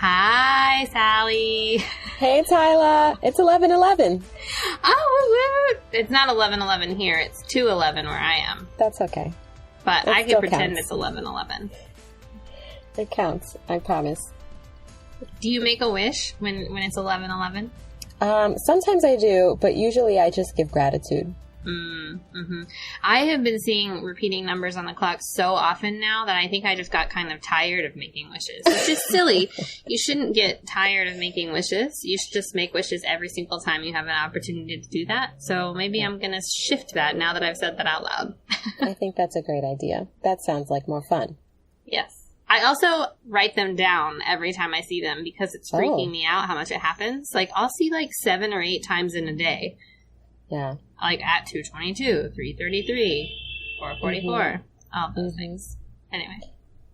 Hi, Sally. Hey, Tyler. It's 11:11. Oh, it's not 11:11 here. It's 2:11 where I am. That's okay. But I can pretend it's 11:11. It counts. I promise. Do you make a wish when it's 11:11? Sometimes I do, but usually I just give gratitude. Mm-hmm. I have been seeing repeating numbers on the clock so often now that I think I just got kind of tired of making wishes, which is silly. You shouldn't get tired of making wishes. You should just make wishes every single time you have an opportunity to do that. So maybe I'm going to shift that now that I've said that out loud. I think that's a great idea. That sounds like more fun. Yes. I also write them down every time I see them because it's freaking me out how much it happens. Like, I'll see like 7 or 8 times in a day. Yeah. Like at 2:22, 3:33, 4:44, all those things. Anyway.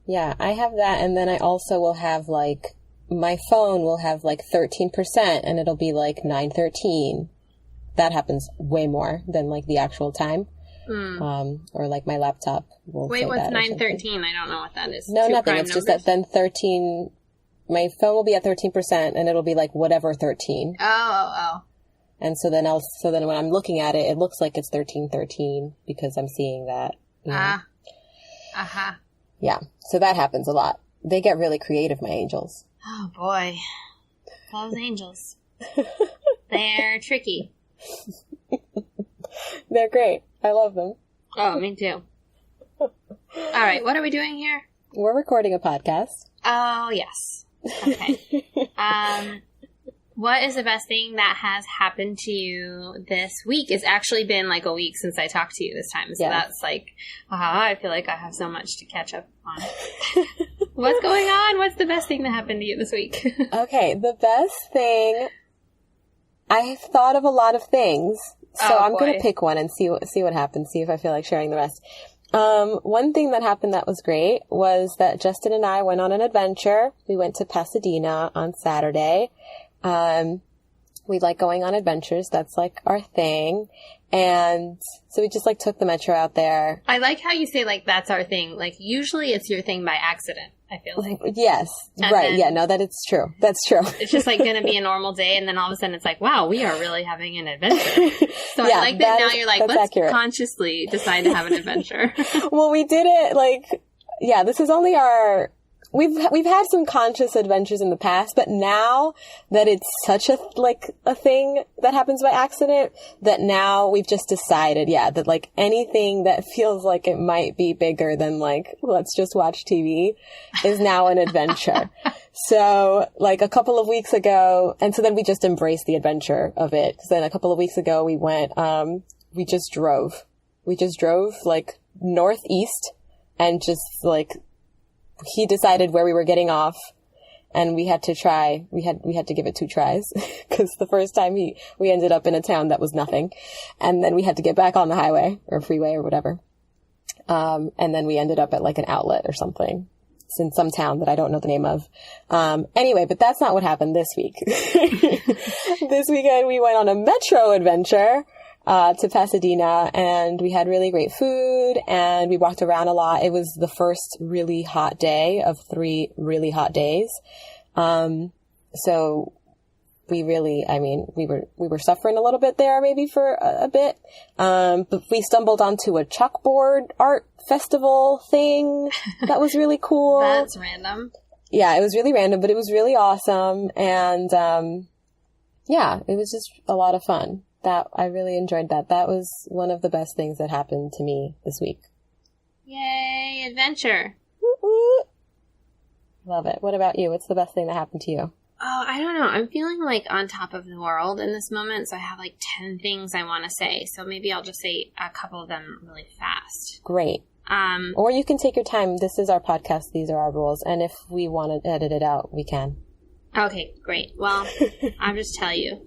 Yeah, I have that, and then I also will have like, my phone will have like 13%, and it'll be like 9:13. That happens way more than like the actual time. Or like my laptop will Wait, say what's that 9:13? I don't know what that is. No, Two nothing. prime It's just numbers? that then 13, my phone will be at 13%, and it'll be like whatever 13. Oh. And so then when I'm looking at it, it looks like it's 1313 because I'm seeing that. You know? Yeah. So that happens a lot. They get really creative, my angels. Oh boy. Those angels. They're tricky. They're great. I love them. Oh, me too. All right. What are we doing here? We're recording a podcast. Oh, yes. Okay. What is the best thing that has happened to you this week? It's actually been like a week since I talked to you this time. So that's like, I feel like I have so much to catch up on. What's going on? What's the best thing that happened to you this week? Okay, the best thing, I've thought of a lot of things. So I'm going to pick one and see what happens, see if I feel like sharing the rest. One thing that happened that was great was that Justin and I went on an adventure. We went to Pasadena on Saturday. We like going on adventures. That's like our thing. And so we just like took the metro out there. I like how you say like, that's our thing. Like usually it's your thing by accident, I feel like. Yes. And right. Yeah. No, it's true. That's true. It's just like going to be a normal day. And then all of a sudden it's like, wow, we are really having an adventure. So I like that now you're like, let's consciously decide to have an adventure. Well, we did it like, this is only we've had some conscious adventures in the past, but now that it's such a thing that happens by accident, that now we've just decided, that like anything that feels like it might be bigger than like, let's just watch TV is now an adventure. So like a couple of weeks ago, and so then we just embraced the adventure of it. Cause then a couple of weeks ago we went, we just drove like northeast and just like, he decided where we were getting off, and we had to give it 2 tries because the first time we ended up in a town that was nothing, and then we had to get back on the highway or freeway or whatever. And then we ended up at like an outlet or something. It's in some town that I don't know the name of. Anyway, but that's not what happened this week. This weekend we went on a metro adventure to Pasadena, and we had really great food, and we walked around a lot. It was the first really hot day of 3 really hot days. So we were suffering a little bit there maybe for a bit. But we stumbled onto a chalkboard art festival thing that was really cool. That's random. Yeah, it was really random, but it was really awesome. And, it was just a lot of fun. That I really enjoyed that. That was one of the best things that happened to me this week. Yay, adventure. Woo-woo. Love it. What about you? What's the best thing that happened to you? Oh, I don't know. I'm feeling like on top of the world in this moment, so I have like 10 things I want to say. So maybe I'll just say a couple of them really fast. Great. Or you can take your time. This is our podcast. These are our rules. And if we want to edit it out, we can. Okay, great. Well, I'll just tell you.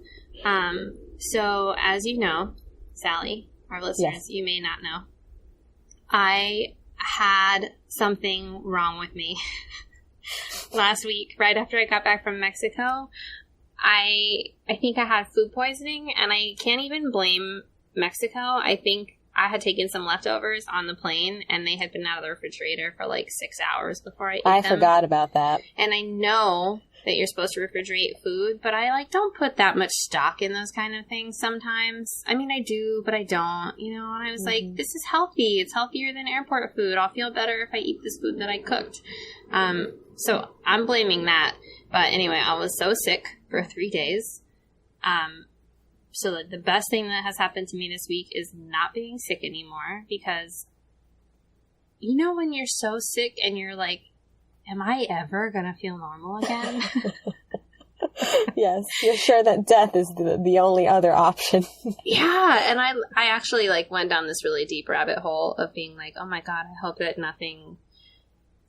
So, as you know, Sally, our listeners, you may not know, I had something wrong with me last week, right after I got back from Mexico. I think I had food poisoning, and I can't even blame Mexico. I think I had taken some leftovers on the plane, and they had been out of the refrigerator for like 6 hours before I ate them. I forgot about that. And I know that you're supposed to refrigerate food, but I like don't put that much stock in those kind of things sometimes. I mean, I do, but I don't, you know, and I was like, this is healthy. It's healthier than airport food. I'll feel better if I eat this food that I cooked. So I'm blaming that. But anyway, I was so sick for 3 days. So the best thing that has happened to me this week is not being sick anymore, because you know when you're so sick and you're like, am I ever going to feel normal again? Yes, you're sure that death is the only other option. Yeah, and I actually like went down this really deep rabbit hole of being like, oh my God, I hope that nothing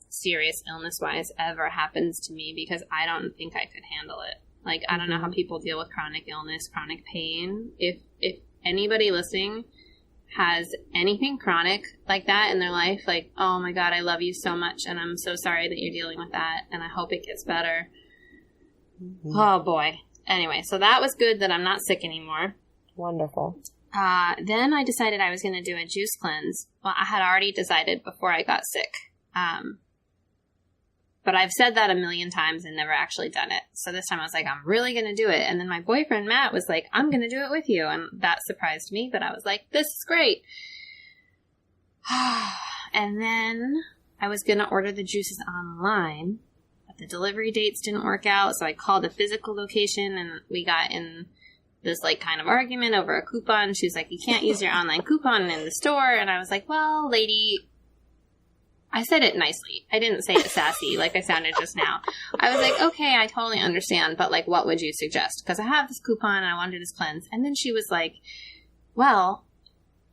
serious illness-wise ever happens to me, because I don't think I could handle it. Like, I don't know how people deal with chronic illness, chronic pain. If anybody listening has anything chronic like that in their life, like, oh my God, I love you so much, and I'm so sorry that you're dealing with that, and I hope it gets better. Mm-hmm. Oh boy. Anyway, so that was good that I'm not sick anymore. Wonderful. Then I decided I was going to do a juice cleanse. Well, I had already decided before I got sick. But I've said that a million times and never actually done it. So this time I was like, I'm really going to do it. And then my boyfriend, Matt, was like, I'm going to do it with you. And that surprised me, but I was like, this is great. And then I was going to order the juices online, but the delivery dates didn't work out. So I called a physical location, and we got in this like kind of argument over a coupon. She was like, you can't use your online coupon in the store. And I was like, well, lady, I said it nicely. I didn't say it sassy like I sounded just now. I was like, okay, I totally understand, but like, what would you suggest? Because I have this coupon and I want to do this cleanse. And then she was like, well,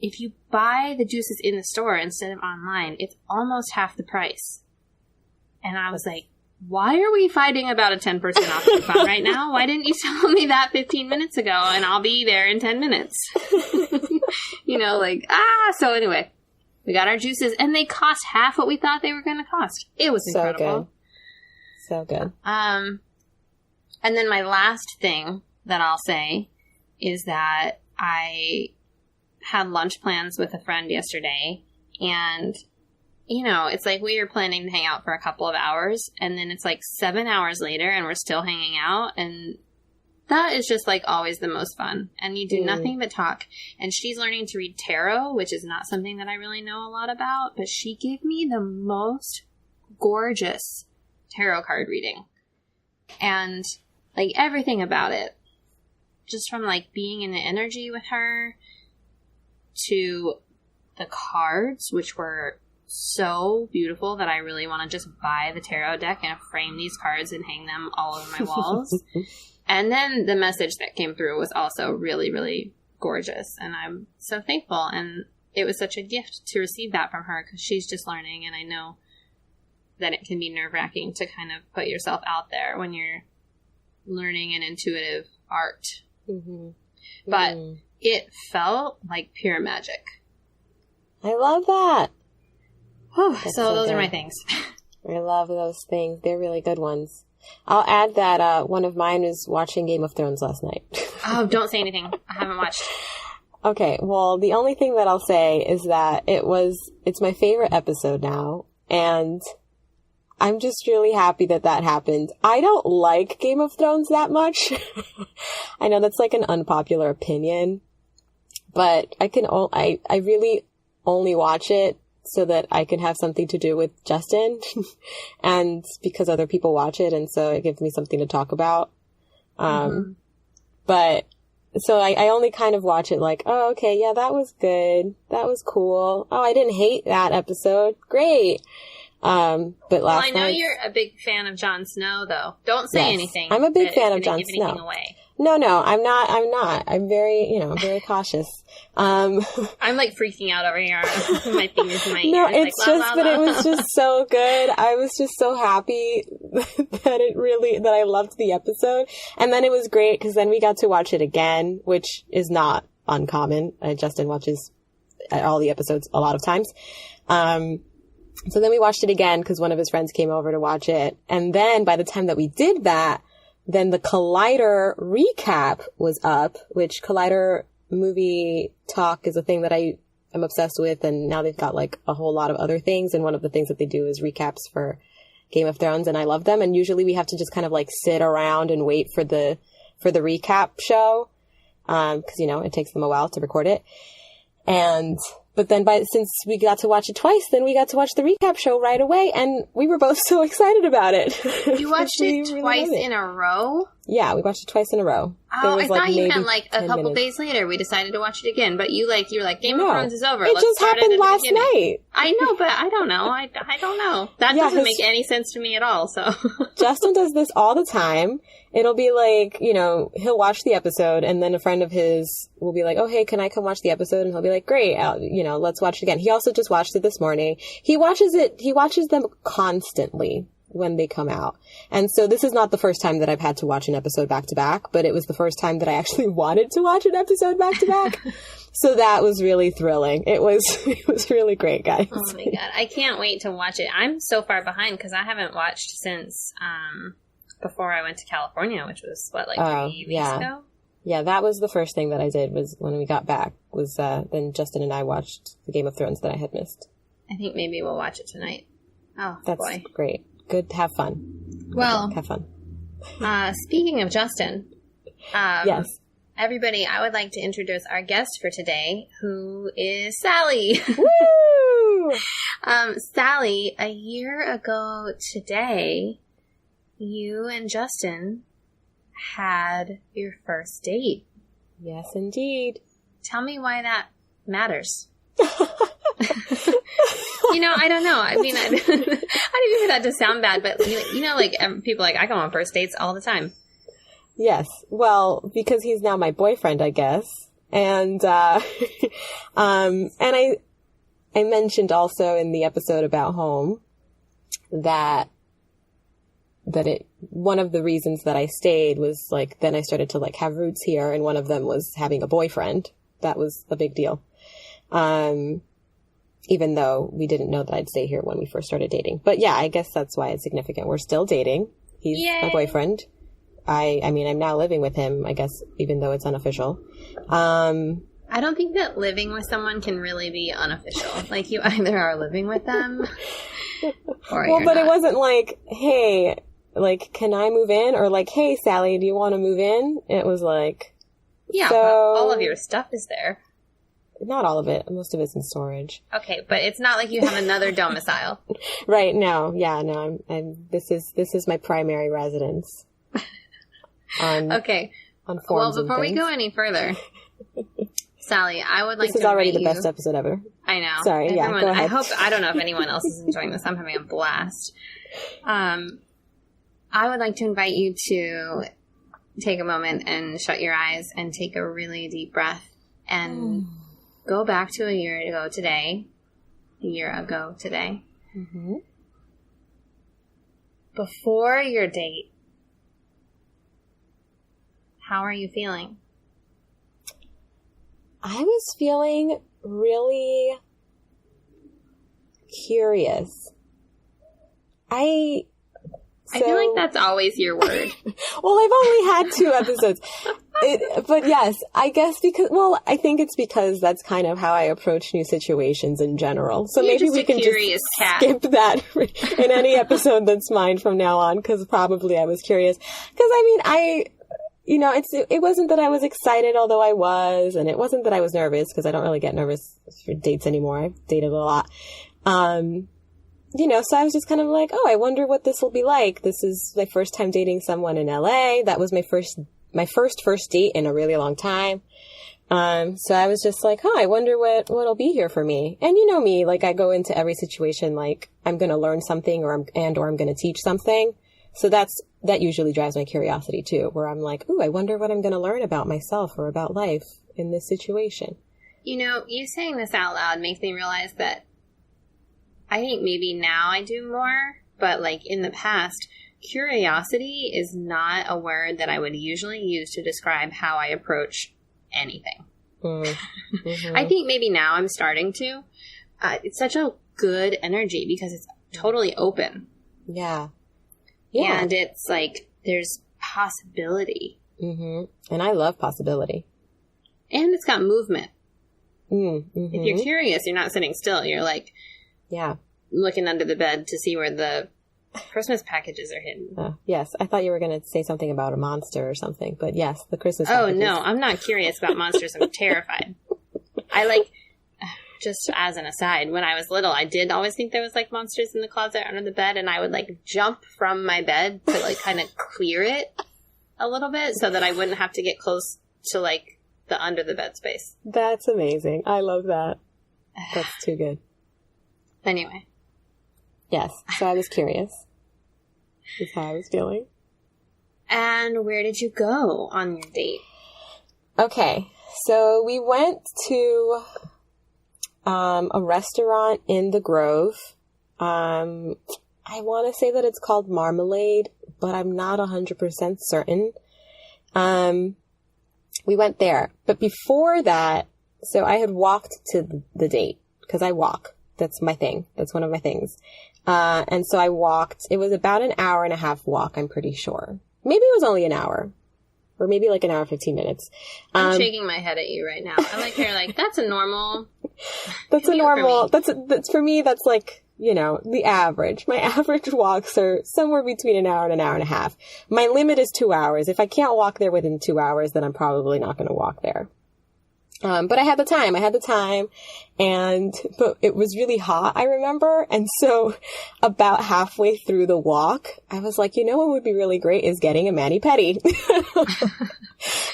if you buy the juices in the store instead of online, it's almost half the price. And I was like, why are we fighting about a 10% off coupon right now? Why didn't you tell me that 15 minutes ago, and I'll be there in 10 minutes? You know, like, so anyway. We got our juices, and they cost half what we thought they were going to cost. It was incredible. So good. And then my last thing that I'll say is that I had lunch plans with a friend yesterday, and, you know, it's like we were planning to hang out for a couple of hours, and then it's like 7 hours later, and we're still hanging out, and that is just like always the most fun. And you do nothing but talk. And she's learning to read tarot, which is not something that I really know a lot about. But she gave me the most gorgeous tarot card reading. And like everything about it. Just from like being in the energy with her to the cards, which were so beautiful that I really want to just buy the tarot deck and frame these cards and hang them all over my walls. And then the message that came through was also really, really gorgeous. And I'm so thankful. And it was such a gift to receive that from her, because she's just learning. And I know that it can be nerve-wracking to kind of put yourself out there when you're learning an intuitive art. Mm-hmm. But it felt like pure magic. I love that. So those are my things. I love those things. They're really good ones. I'll add that one of mine is watching Game of Thrones last night. Oh, don't say anything. I haven't watched. Okay, well, the only thing that I'll say is that it's my favorite episode now, and I'm just really happy that happened. I don't like Game of Thrones that much. I know that's like an unpopular opinion, but I really only watch it so that I can have something to do with Justin and because other people watch it. And so it gives me something to talk about. But so I only kind of watch it like, oh, okay. Yeah, that was good. That was cool. Oh, I didn't hate that episode. Great. But last I know you're a big fan of Jon Snow, though. Don't say anything. I'm a big fan of Jon Snow. Away. No, I'm not. I'm very, very cautious. I'm like freaking out over here. My fingers in my ears. No, it's like, just, but it was just so good. I was just so happy that I loved the episode. And then it was great because then we got to watch it again, which is not uncommon. Justin watches all the episodes a lot of times. So then we watched it again because one of his friends came over to watch it. And then by the time that we did that, then the Collider recap was up, which Collider Movie Talk is a thing that I I'm obsessed with, and now they've got like a whole lot of other things, and one of the things that they do is recaps for Game of Thrones, and I love them, and usually we have to just kind of like sit around and wait for the recap show, because, you know, it takes them a while to record it. But then since we got to watch it twice, then we got to watch the recap show right away, and we were both so excited about it. You watched it twice in a row? Yeah, we watched it twice in a row. Oh, I thought you meant like a couple days later we decided to watch it again, but you were like, Game of Thrones is over. It just happened last night. I know, but I don't know. I don't know. That doesn't make any sense to me at all, so. Justin does this all the time. It'll be like, you know, he'll watch the episode, and then a friend of his will be like, oh, hey, can I come watch the episode? And he'll be like, great, you know, let's watch it again. He also just watched it this morning. He watches them constantly when they come out. And so this is not the first time that I've had to watch an episode back to back, but it was the first time that I actually wanted to watch an episode back to back. So that was really thrilling. It was really great, guys. Oh my God. I can't wait to watch it. I'm so far behind because I haven't watched since, before I went to California, which was 3 weeks ago? Yeah, that was the first thing that I did was when we got back was, then Justin and I watched the Game of Thrones that I had missed. I think maybe we'll watch it tonight. Oh, that's boy. Great. Good to have fun. Well, have fun. Speaking of Justin, yes. Everybody, I would like to introduce our guest for today, who is Sally. Woo! Sally, a year ago today, you and Justin had your first date. Yes, indeed. Tell me why that matters. You know, I don't know. I mean, I didn't mean for that to sound bad, but you know, like people like I go on first dates all the time. Yes, well, because he's now my boyfriend, I guess, and and I mentioned also in the episode about home that one of the reasons that I stayed was like then I started to like have roots here, and one of them was having a boyfriend. That was a big deal. Even though we didn't know that I'd stay here when we first started dating. But yeah, I guess that's why it's significant. We're still dating. He's my boyfriend. I mean, I'm now living with him, I guess, even though it's unofficial. I don't think that living with someone can really be unofficial. Like, you either are living with them or well, but not. It wasn't like, hey, like, can I move in? Or like, hey, Sally, do you want to move in? It was like... Yeah, but all of your stuff is there. Not all of it. Most of it's in storage. Okay, but it's not like you have another domicile. Right, no. Yeah, no. This is my primary residence. Okay. On forms. Well, before we go any further, Sally, I would like to This is already the best episode ever. I know. Sorry, everyone, go ahead. I don't know if anyone else is enjoying this. I'm having a blast. I would like to invite you to take a moment and shut your eyes and take a really deep breath and go back to a year ago today. Mm-hmm. Before your date, how are you feeling? I was feeling really curious. I feel like that's always your word. Well, I've only had 2 episodes. But yes, I guess I think it's because that's kind of how I approach new situations in general. So maybe we can just skip that in any episode that's mine from now on, because probably I was curious. Because I mean, it wasn't that I was excited, although I was, and it wasn't that I was nervous, because I don't really get nervous for dates anymore. I've dated a lot. So I was just kind of like, oh, I wonder what this will be like. This is my first time dating someone in LA. That was my first date in a really long time. So I was just like, I wonder what'll be here for me. And you know me, like I go into every situation like I'm going to learn something or I'm going to teach something. So that usually drives my curiosity too, where I'm like, ooh, I wonder what I'm going to learn about myself or about life in this situation. You know, you saying this out loud makes me realize that I think maybe now I do more, but like in the past, curiosity is not a word that I would usually use to describe how I approach anything. Mm-hmm. I think maybe now I'm starting to. It's such a good energy because it's totally open. Yeah. And it's like there's possibility. Mm-hmm. And I love possibility. And it's got movement. Mm-hmm. If you're curious, you're not sitting still. You're like, looking under the bed to see where the Christmas packages are hidden. Yes, I thought you were going to say something about a monster or something, but yes, the Christmas packages. Oh, no, I'm not curious about monsters. I'm terrified. Just as an aside, when I was little, I did always think there was, like, monsters in the closet under the bed, and I would, like, jump from my bed to, like, kind of clear it a little bit so that I wouldn't have to get close to, like, the under the bed space. That's amazing. I love that. That's too good. Anyway. Yes, so I was curious. That's how I was feeling. And where did you go on your date? Okay, so we went to a restaurant in the Grove. I want to say that it's called Marmalade, but I'm not 100% certain. We went there. But before that, so I had walked to the date, because I walk. That's my thing. That's one of my things. And so I walked. It was about an hour and a half walk, I'm pretty sure. Maybe it was only an hour. Or maybe like an hour, 15 minutes. I'm shaking my head at you right now. I like you're like, that's a normal. That's a normal. That's for me, that's like, you know, the average. My average walks are somewhere between an hour and a half. My limit is 2 hours. If I can't walk there within 2 hours, then I'm probably not going to walk there. But I had the time, but it was really hot, I remember. And so about halfway through the walk, I was like, you know what would be really great is getting a mani-pedi.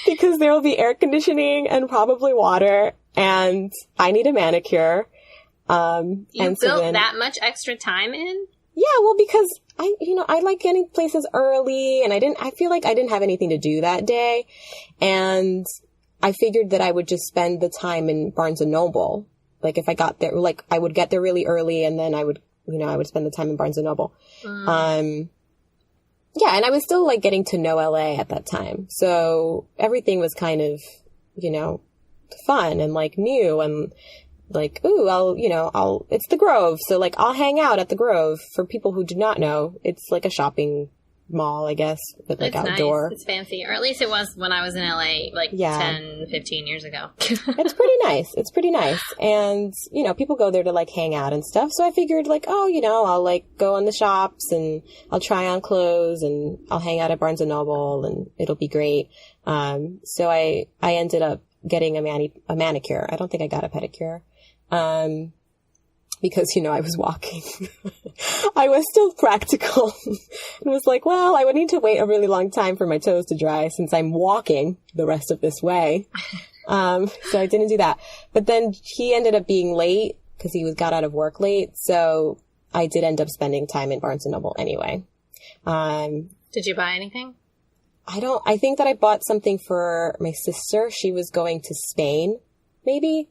Because there will be air conditioning and probably water, and I need a manicure. You built that much extra time in? Yeah, well, because I like getting places early, and I feel like I didn't have anything to do that day. And I figured that I would just spend the time in Barnes & Noble. Like, if I got there, like, I would get there really early, and then I would spend the time in Barnes & Noble. Yeah, and I was still, like, getting to know LA at that time. So everything was kind of, fun and, like, new and, like, ooh, it's the Grove. So, like, I'll hang out at the Grove. For people who do not know, it's like a shopping mall, I guess, but like outdoor. Nice. It's fancy. Or at least it was when I was in LA, 10, 15 years ago. It's pretty nice. And, people go there to like hang out and stuff. So I figured like, I'll like go in the shops and I'll try on clothes and I'll hang out at Barnes & Noble and it'll be great. So I ended up getting a manicure. I don't think I got a pedicure. Because, I was walking. I was still practical and was like, well, I would need to wait a really long time for my toes to dry since I'm walking the rest of this way. So I didn't do that. But then he ended up being late because he got out of work late. So I did end up spending time in Barnes & Noble anyway. Did you buy anything? I think that I bought something for my sister. She was going to Spain, maybe.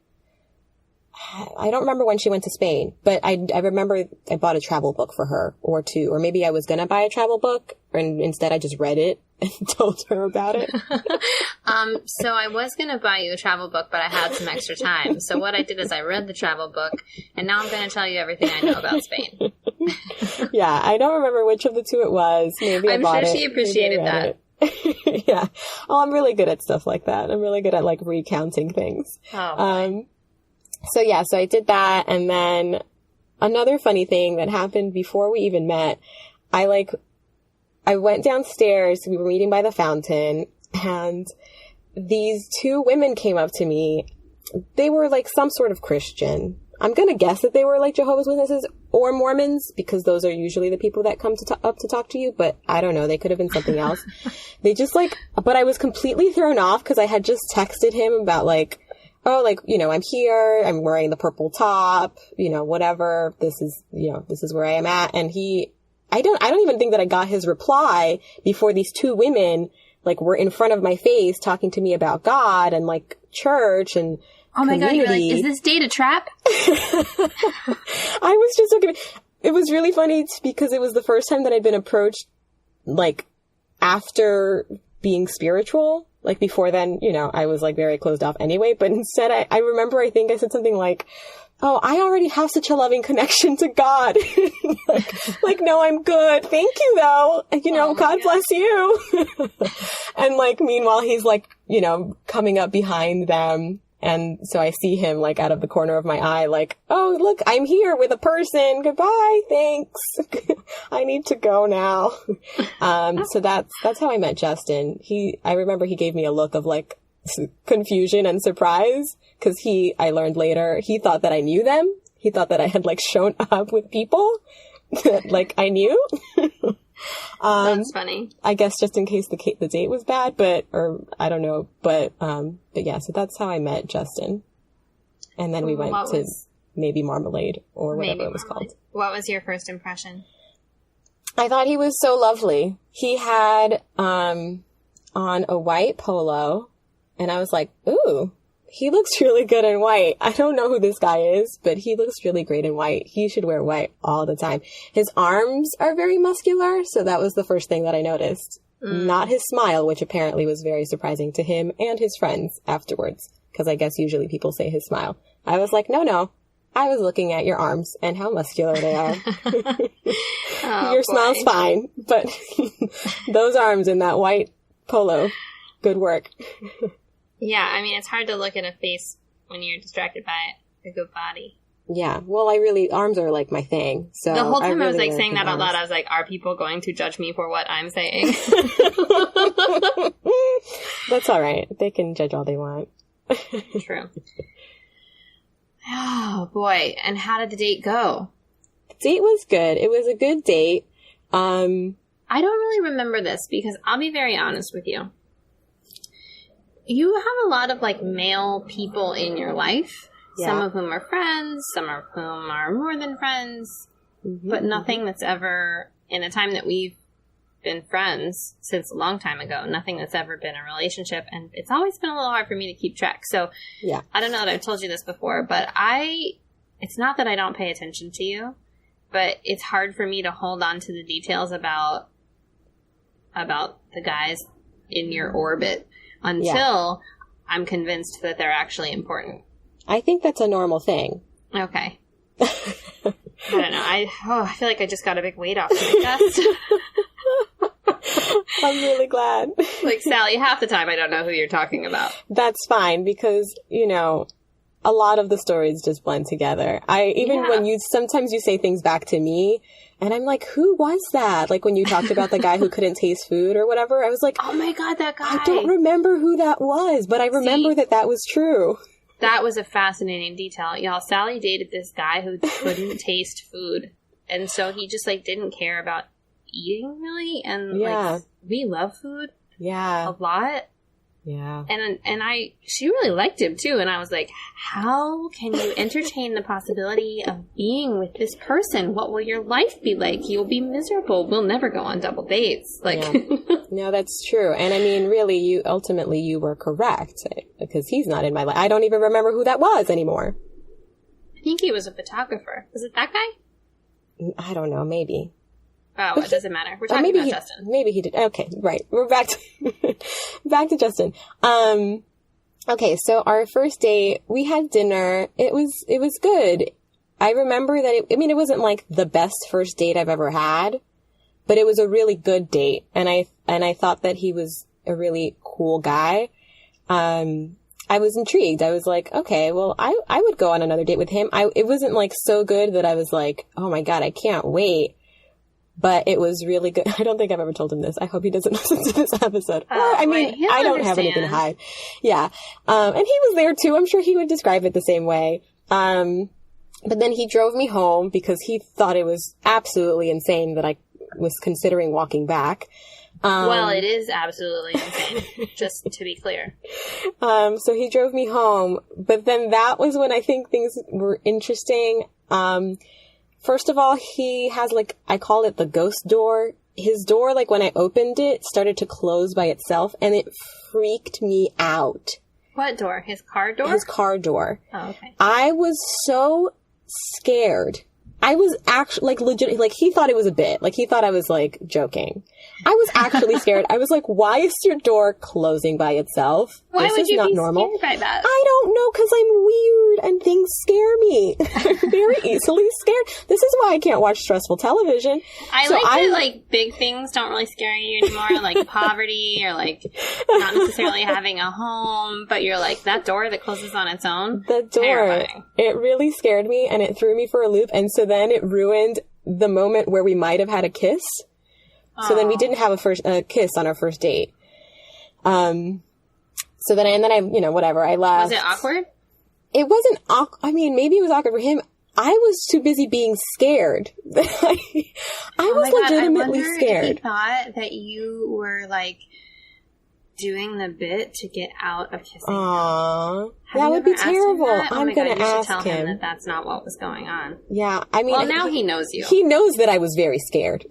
I don't remember when she went to Spain, but I remember I bought a travel book for her or two, or maybe I was going to buy a travel book and instead I just read it and told her about it. So I was going to buy you a travel book, but I had some extra time. So what I did is I read the travel book and now I'm going to tell you everything I know about Spain. Yeah. I don't remember which of the two it was. Maybe I bought it. I'm sure she appreciated that. Yeah. Oh, I'm really good at stuff like that. I'm really good at like recounting things. Oh, So yeah, so I did that. And then another funny thing that happened before we even met, I went downstairs. We were meeting by the fountain and these two women came up to me. They were like some sort of Christian. I'm going to guess that they were like Jehovah's Witnesses or Mormons because those are usually the people that come up to talk to you. But I don't know. They could have been something else. They just but I was completely thrown off because I had just texted him about I'm here, I'm wearing the purple top, whatever, this is where I am at. And I don't even think that I got his reply before these two women, were in front of my face talking to me about God and, church and oh my community. God, you're like, is this date a trap? I was just looking, it was really funny because it was the first time that I'd been approached, after being spiritual. Before then, I was very closed off anyway, but instead I remember, I think I said something like, oh, I already have such a loving connection to God. No, I'm good. Thank you though. God bless you. And meanwhile, he's coming up behind them And so I see him like out of the corner of my eye, like, oh, look, I'm here with a person. Goodbye. Thanks. I need to go now. So that's how I met Justin. I remember he gave me a look of like confusion and surprise because I learned later, he thought that I knew them. He thought that I had like shown up with people that like I knew. That's funny. I guess just in case the date was bad, or I don't know, but yeah, so that's how I met Justin. And then we went to maybe Marmalade or whatever it was called. What was your first impression? I thought he was so lovely. He had on a white polo, and I was like, ooh, he looks really good in white. I don't know who this guy is, but he looks really great in white. He should wear white all the time. His arms are very muscular, so that was the first thing that I noticed. Not his smile, which apparently was very surprising to him and his friends afterwards, because I guess usually people say his smile. I was like, no. I was looking at your arms and how muscular they are. Your smile's fine, but those arms in that white polo, good work. Yeah, I mean, it's hard to look at a face when you're distracted by a good body. Yeah, well, arms are like my thing. So the whole time I was like saying that out loud, I was like, are people going to judge me for what I'm saying? That's all right. They can judge all they want. True. Oh, boy. And how did the date go? The date was good. It was a good date. I don't really remember this because I'll be very honest with you. You have a lot of, like, male people in your life. Yeah. Some of whom are friends, some of whom are more than friends, but nothing that's ever, in the time that we've been friends since a long time ago, nothing that's ever been a relationship, and it's always been a little hard for me to keep track. So, yeah. I don't know that I've told you this before, but it's not that I don't pay attention to you, but it's hard for me to hold on to the details about the guys in your orbit until I'm convinced that they're actually important. I think that's a normal thing. Okay. I don't know. I feel like I just got a big weight off my chest. I'm really glad. Like, Sally, half the time I don't know who you're talking about. That's fine because, a lot of the stories just blend together. When sometimes you say things back to me and I'm like, who was that? Like when you talked about the guy who couldn't taste food or whatever, I was like, oh my God, that guy. I don't remember who that was, but I remember that was true. That was a fascinating detail. Y'all, Sally dated this guy who couldn't taste food. And so he just, like, didn't care about eating, really. And, like, we love food. Yeah. A lot. Yeah. And she really liked him, too. And I was like, how can you entertain the possibility of being with this person? What will your life be like? You'll be miserable. We'll never go on double dates. Like, No, that's true. And I mean, really, you were correct because he's not in my life. I don't even remember who that was anymore. I think he was a photographer. Was it that guy? I don't know. Maybe. Oh, it doesn't matter. We're talking about Justin. Maybe he did. Okay, right. We're back to Justin. Okay, so our first date, we had dinner. It was good. I remember that it wasn't like the best first date I've ever had, but it was a really good date. And I thought that he was a really cool guy. I was intrigued. I was like, okay, well, I would go on another date with him. It wasn't like so good that I was like, oh my God, I can't wait. But it was really good. I don't think I've ever told him this. I hope he doesn't listen to this episode. I don't have anything to hide. Yeah. And he was there too. I'm sure he would describe it the same way. But then he drove me home because he thought it was absolutely insane that I was considering walking back. Well, it is absolutely insane, just to be clear. So he drove me home. But then that was when I think things were interesting. First of all, he has, like, I call it the ghost door. His door, like, when I opened it, started to close by itself, and it freaked me out. What door? His car door? His car door. Oh, okay. I was so scared. I was actually, like, legit, like, he thought it was a bit. Like, he thought I was, like, joking. I was actually scared. I was like, why is your door closing by itself? Why this would is you not be normal. scared by that? I don't know, because I'm weird and things scare me. I'm very easily scared. This is why I can't watch stressful television. I like that, like, big things don't really scare you anymore, like poverty or, like, not necessarily having a home, but you're like, that door that closes on its own? The door. Terrifying. It really scared me, and it threw me for a loop, and so then it ruined the moment where we might have had a kiss. So then we didn't have a kiss on our first date. So then I, whatever, I left. Was it awkward? It wasn't awkward. I mean, maybe it was awkward for him. I was too busy being scared. I was legitimately scared. If he thought that you were, like, doing the bit to get out of kissing him. That would be terrible. I'm going to ask tell him that that's not what was going on. Yeah, I mean... Well, now he knows you. He knows that I was very scared.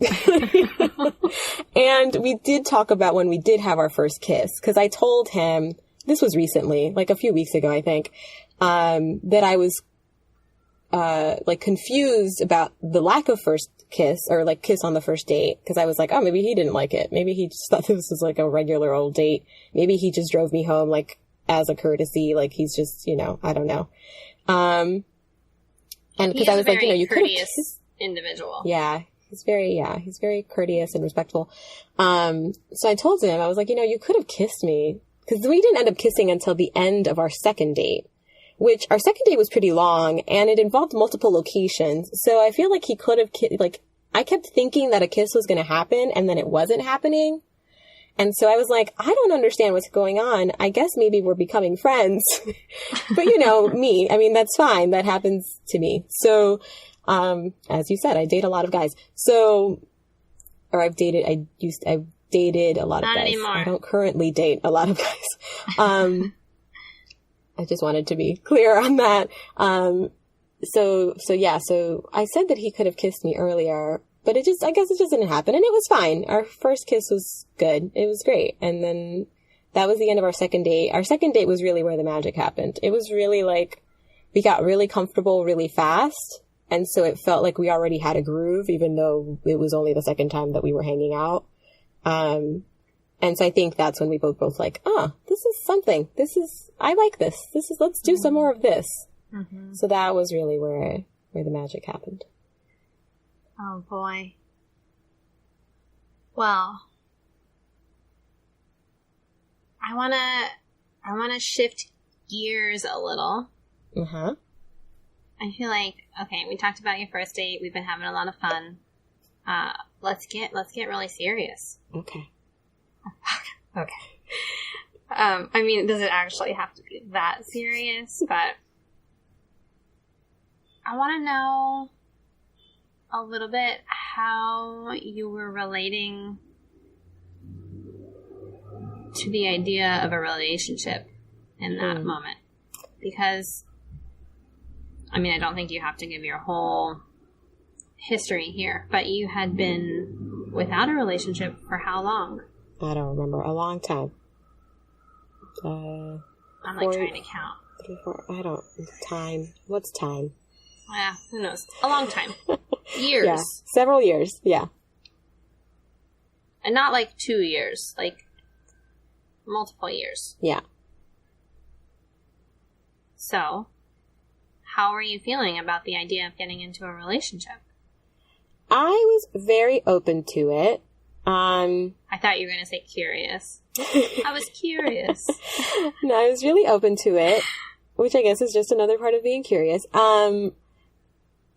And we did talk about when we did have our first kiss, because I told him, this was recently, like a few weeks ago, I think, that I was, confused about the lack of first kiss, or, like, kiss on the first date, because I was like, oh, maybe he didn't like it. Maybe he just thought this was, like, a regular old date. Maybe he just drove me home, like, as a courtesy, like, he's just, I don't know. And because I was like, you could have kissed. Individual. Yeah. He's very courteous and respectful. So I told him, I was like, you could have kissed me, because we didn't end up kissing until the end of our second date. Which, our second date was pretty long, and it involved multiple locations, so I feel like he could have, I kept thinking that a kiss was going to happen, and then it wasn't happening, and so I was like, I don't understand what's going on. I guess maybe we're becoming friends. But me, I mean, that's fine, that happens to me. So, as you said, I date a lot of guys, I've dated a lot of guys. Not anymore. I don't currently date a lot of guys. I just wanted to be clear on that. So I said that he could have kissed me earlier, but I guess it just didn't happen, and it was fine. Our first kiss was good. It was great. And then that was the end of our second date. Our second date was really where the magic happened. It was really like, we got really comfortable really fast. And so it felt like we already had a groove, even though it was only the second time that we were hanging out. And so I think that's when we both like, this is something. I like this. Let's do some more of this. Mm-hmm. So that was really where the magic happened. Oh boy. Well, I wanna shift gears a little. Uh-huh. I feel like, okay, we talked about your first date. We've been having a lot of fun. Let's get really serious. Okay. Okay. I mean, does it actually have to be that serious? But I want to know a little bit how you were relating to the idea of a relationship in that moment. Because, I mean, I don't think you have to give your whole history here, but you had been without a relationship for how long? I don't remember. A long time. I'm like trying to count. 3, 4, time. What's time? Yeah, who knows? A long time. Years. Yeah, several years, yeah. And not like 2 years, like multiple years. Yeah. So, how are you feeling about the idea of getting into a relationship? I was very open to it. I thought you were going to say curious. I was curious. No, I was really open to it, which I guess is just another part of being curious.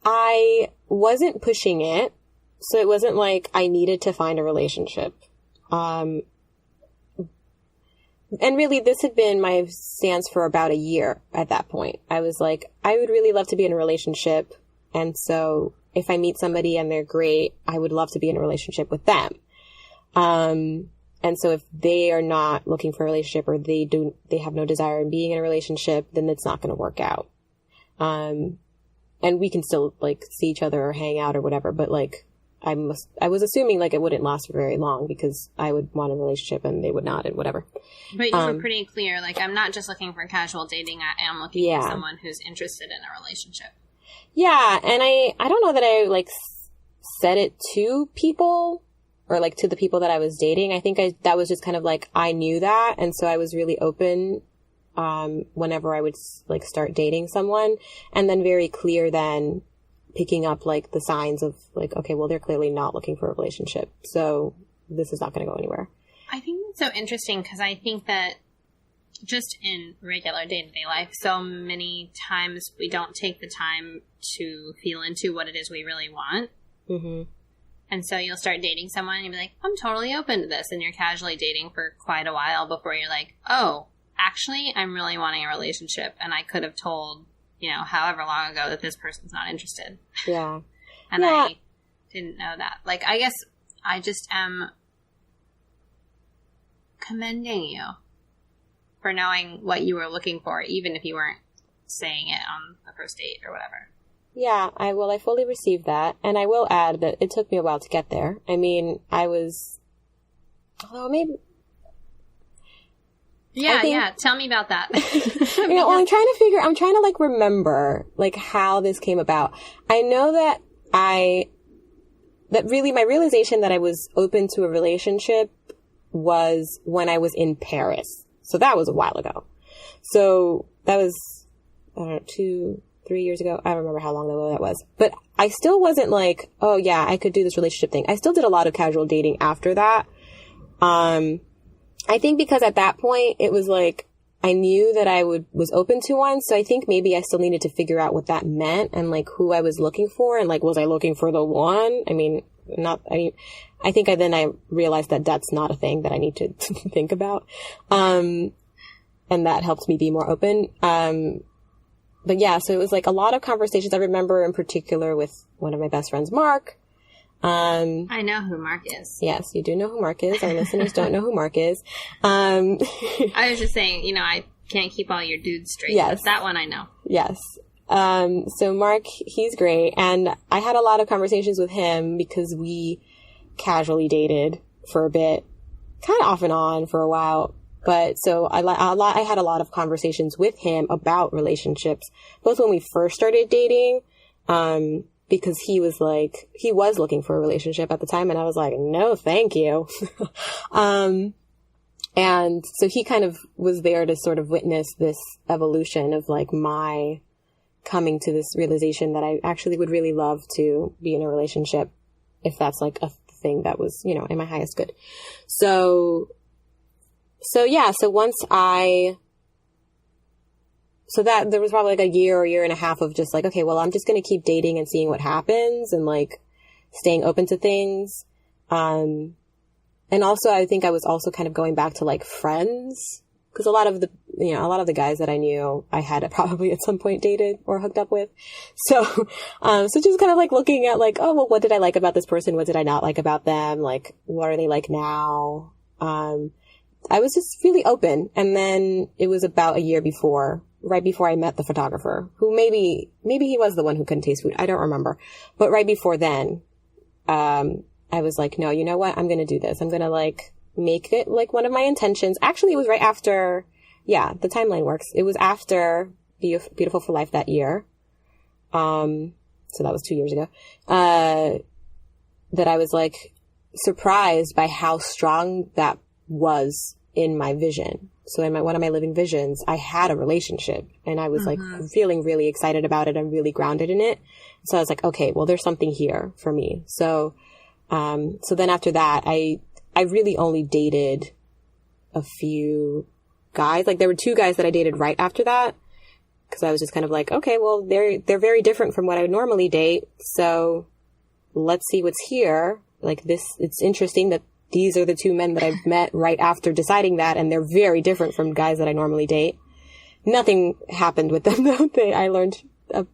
I wasn't pushing it, so it wasn't like I needed to find a relationship. And really, this had been my stance for about a year at that point. I was like, I would really love to be in a relationship, and so if I meet somebody and they're great, I would love to be in a relationship with them. And so if they are not looking for a relationship, or they have no desire in being in a relationship, then it's not going to work out. And we can still like see each other or hang out or whatever, but like I was assuming like it wouldn't last for very long because I would want a relationship and they would not, and whatever. But you were pretty clear, like, I'm not just looking for casual dating, I am looking for someone who's interested in a relationship. Yeah, and I don't know that I like said it to people. or like to the people that I was dating, I think that was just kind of like, I knew that. And so I was really open, whenever I would like start dating someone, and then very clear then picking up like the signs of like, okay, well, they're clearly not looking for a relationship. So this is not going to go anywhere. I think that's so interesting because I think that just in regular day-to-day life, so many times we don't take the time to feel into what it is we really want. Mm-hmm. And so you'll start dating someone and you'll be like, I'm totally open to this. And you're casually dating for quite a while before you're like, oh, actually, I'm really wanting a relationship. And I could have told, however long ago that this person's not interested. Yeah. And I didn't know that. Like, I guess I just am commending you for knowing what you were looking for, even if you weren't saying it on the first date or whatever. Yeah, I fully receive that. And I will add that it took me a while to get there. I mean, Yeah. Tell me about that. I'm trying to like remember like how this came about. I know that really my realization that I was open to a relationship was when I was in Paris. So that was a while ago. So that was, I don't know, 2-3 years ago. I don't remember how long ago that was. But I still wasn't like, oh yeah, I could do this relationship thing. I still did a lot of casual dating after that. I think because at that point it was like, I knew that I was open to one. So I think maybe I still needed to figure out what that meant and like who I was looking for. And like, was I looking for the one? I mean, I think I realized that that's not a thing that I need to think about. And that helped me be more open. But yeah, so it was like a lot of conversations. I remember in particular with one of my best friends, Mark. I know who Mark is. Yes, you do know who Mark is. Our listeners don't know who Mark is. I was just saying, I can't keep all your dudes straight. Yes. But that one I know. Yes. So Mark, he's great. And I had a lot of conversations with him because we casually dated for a bit, kind of off and on for a while. But so I had a lot of conversations with him about relationships, both when we first started dating, because he was looking for a relationship at the time. And I was like, no, thank you. And so he kind of was there to sort of witness this evolution of like my coming to this realization that I actually would really love to be in a relationship if that's like a thing that was, in my highest good. So once so that there was probably like a year and a half of just like, okay, well, I'm just going to keep dating and seeing what happens and like staying open to things. And also I think I was also kind of going back to like friends, because a lot of the guys that I knew I had probably at some point dated or hooked up with. So just kind of like looking at like, oh, well, what did I like about this person? What did I not like about them? Like, what are they like now? I was just really open. And then it was about a year right before I met the photographer, who maybe he was the one who couldn't taste food. I don't remember. But right before then, I was like, no, you know what? I'm going to do this. I'm going to like make it like one of my intentions. Actually, it was right after, the timeline works. It was after Beautiful for Life that year. So that was 2 years ago, that I was like surprised by how strong that was in my vision. So in one of my living visions, I had a relationship and I was like feeling really excited about it and really grounded in it. So I was like, okay, well, there's something here for me. So then after that, I really only dated a few guys. Like there were 2 guys that I dated right after that, because I was just kind of like, okay, well, they're very different from what I would normally date. So let's see what's here. Like this, it's interesting that these are the 2 men that I've met right after deciding that, and they're very different from guys that I normally date. Nothing happened with them though. I learned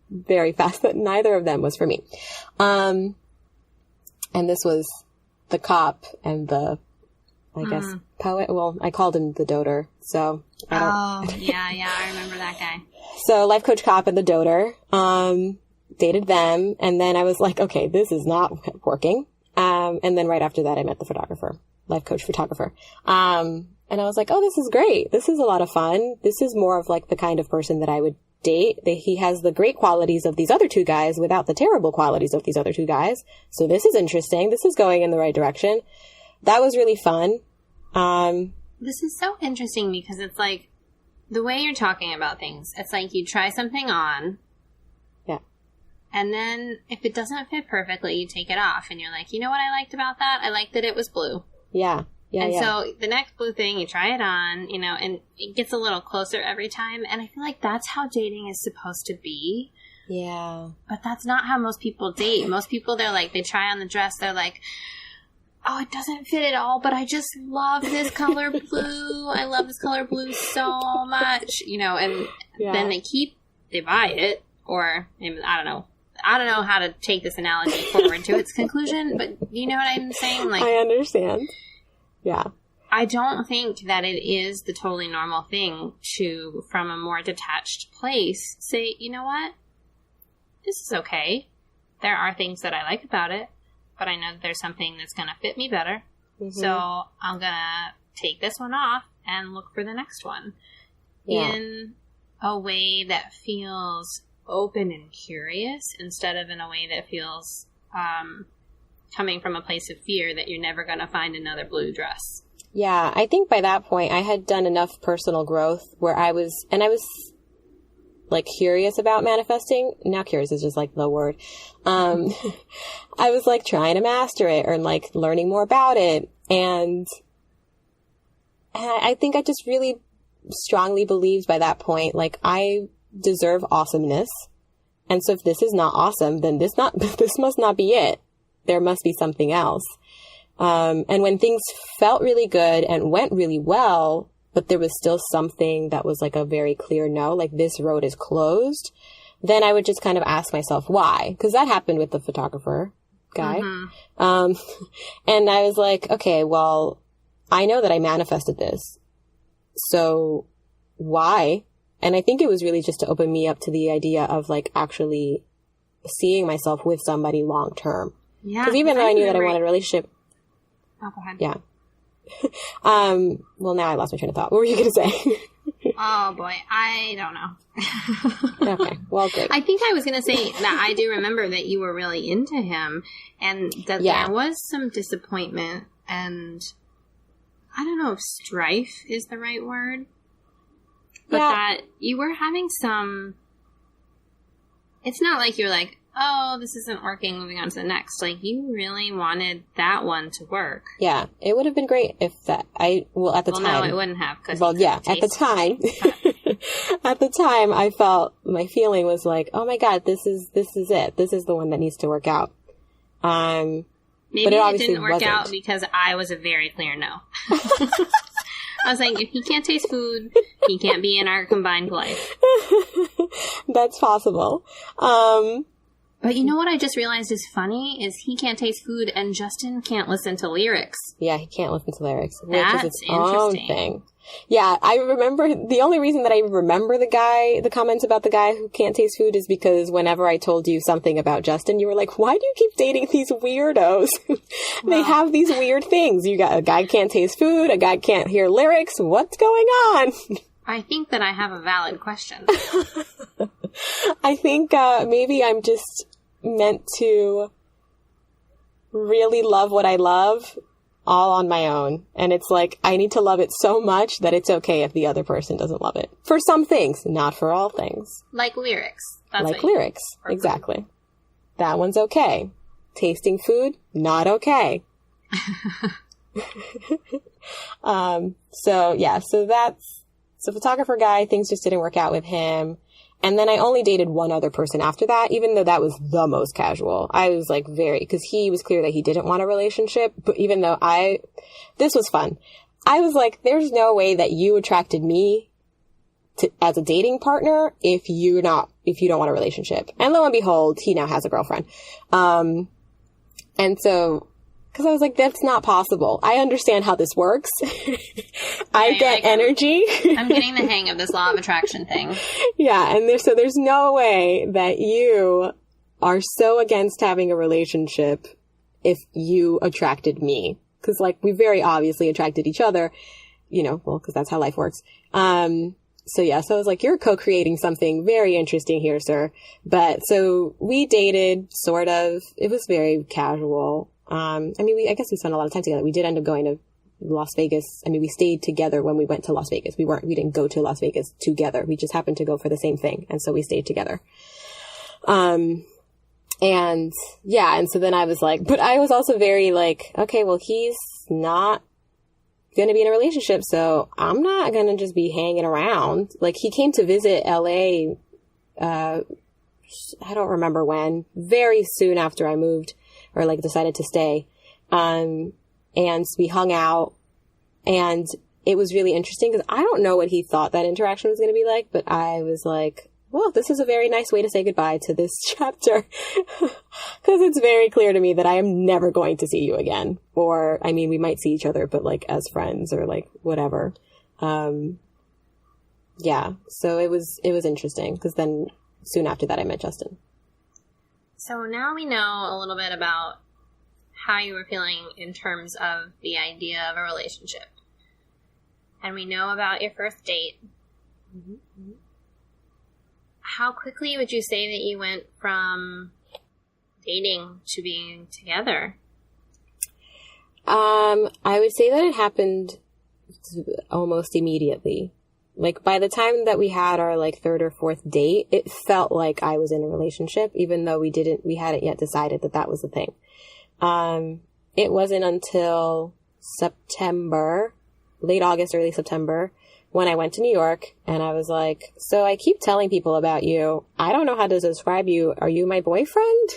very fast that neither of them was for me. And this was the cop and the, I guess, poet. Well, I called him the doter. So I remember that guy. So life coach cop and the doter, dated them. And then I was like, okay, this is not working. And then right after that, I met the photographer, life coach photographer. And I was like, oh, this is great. This is a lot of fun. This is more of like the kind of person that I would date. He has the great qualities of these other two guys without the terrible qualities of these other two guys. So this is interesting. This is going in the right direction. That was really fun. This is so interesting because it's like the way you're talking about things. It's like you try something on. Yeah. And then if it doesn't fit perfectly, you take it off. And you're like, you know what I liked about that? I liked that it was blue. Yeah. Yeah, and so the next blue thing, you try it on, you know, and it gets a little closer every time. And I feel like that's how dating is supposed to be. Yeah. But that's not how most people date. Most people, they're like, they try on the dress, they're like, oh, it doesn't fit at all, but I just love this color blue. I love this color blue so much, you know, and then they buy it, or maybe, I don't know. I don't know how to take this analogy forward to its conclusion, but you know what I'm saying? Like, I understand. Yeah. I don't think that it is the totally normal thing to, from a more detached place, say, you know what? This is okay. There are things that I like about it, but I know that there's something that's going to fit me better. Mm-hmm. So I'm going to take this one off and look for the next one in a way that feels open and curious instead of in a way that feels coming from a place of fear that you're never going to find another blue dress. Yeah, I think by that point I had done enough personal growth where I was like curious about manifesting. Now curious is just like the word. I was like trying to master it or like learning more about it. And I think I just really strongly believed by that point, like I deserve awesomeness. And so if this is not awesome, then this must not be it. There must be something else. And when things felt really good and went really well, but there was still something that was like a very clear no, like this road is closed, then I would just kind of ask myself why. Because that happened with the photographer guy. Mm-hmm. And I was like, okay, well, I know that I manifested this. So why? And I think it was really just to open me up to the idea of like actually seeing myself with somebody long term. Yeah. Because even though I knew that I wanted a relationship. Oh, go ahead. Yeah. Well, now I lost my train of thought. What were you going to say? Oh, boy. I don't know. Okay. Well, good. I think I was going to say that I do remember that you were really into him and that there was some disappointment and I don't know if strife is the right word, but that you were having some, it's not like you're like, oh, this isn't working, moving on to the next. Like, you really wanted that one to work. Yeah, it would have been great if at the time. No, it wouldn't have. At the time, at the time, I felt, my feeling was like, oh my God, this is it. This is the one that needs to work out. Maybe but it didn't work out because I was a very clear no. I was like, if he can't taste food, he can't be in our combined life. That's possible. But you know what I just realized is funny is he can't taste food and Justin can't listen to lyrics. Yeah, he can't listen to lyrics, which That's is its own thing. Yeah, I remember, the only reason that I remember the comments about the guy who can't taste food is because whenever I told you something about Justin, you were like, why do you keep dating these weirdos? They have these weird things. You got a guy can't taste food, a guy can't hear lyrics. What's going on? I think that I have a valid question. I think maybe I'm just meant to really love what I love all on my own. And it's like, I need to love it so much that it's okay if the other person doesn't love it. For some things, not for all things. Like lyrics. That's like lyrics. Exactly. That one's okay. Tasting food, not okay. So photographer guy, things just didn't work out with him. And then I only dated one other person after that, even though that was the most casual. I was like because he was clear that he didn't want a relationship, but even though this was fun. I was like, there's no way that you attracted me as a dating partner if you don't want a relationship. And lo and behold, he now has a girlfriend. And so, because I was like, that's not possible. I understand how this works. I get energy. I'm getting the hang of this law of attraction thing. Yeah, and there's no way that you are so against having a relationship if you attracted me. Because, like, we very obviously attracted each other, because that's how life works. so I was like, you're co-creating something very interesting here, sir. But so we dated, sort of. It was very casual. I mean, I guess we spent a lot of time together. We did end up going to Las Vegas. I mean, we stayed together when we went to Las Vegas. We didn't go to Las Vegas together. We just happened to go for the same thing. And so we stayed together. And so then I was like, but I was also very like, okay, well, he's not going to be in a relationship, so I'm not going to just be hanging around. Like, he came to visit LA, I don't remember when, very soon after I moved or like decided to stay. And we hung out, and it was really interesting because I don't know what he thought that interaction was going to be like, but I was like, well, this is a very nice way to say goodbye to this chapter, because it's very clear to me that I am never going to see you again. Or, I mean, we might see each other, but like as friends or like whatever. So it was interesting because then soon after that I met Justin. So now we know a little bit about how you were feeling in terms of the idea of a relationship. And we know about your first date. Mm-hmm. How quickly would you say that you went from dating to being together? I would say that it happened almost immediately. Like, by the time that we had our like third or fourth date, it felt like I was in a relationship, even though we hadn't yet decided that was the thing. It wasn't until September, late August, early September, when I went to New York, and I was like, so I keep telling people about you. I don't know how to describe you. Are you my boyfriend?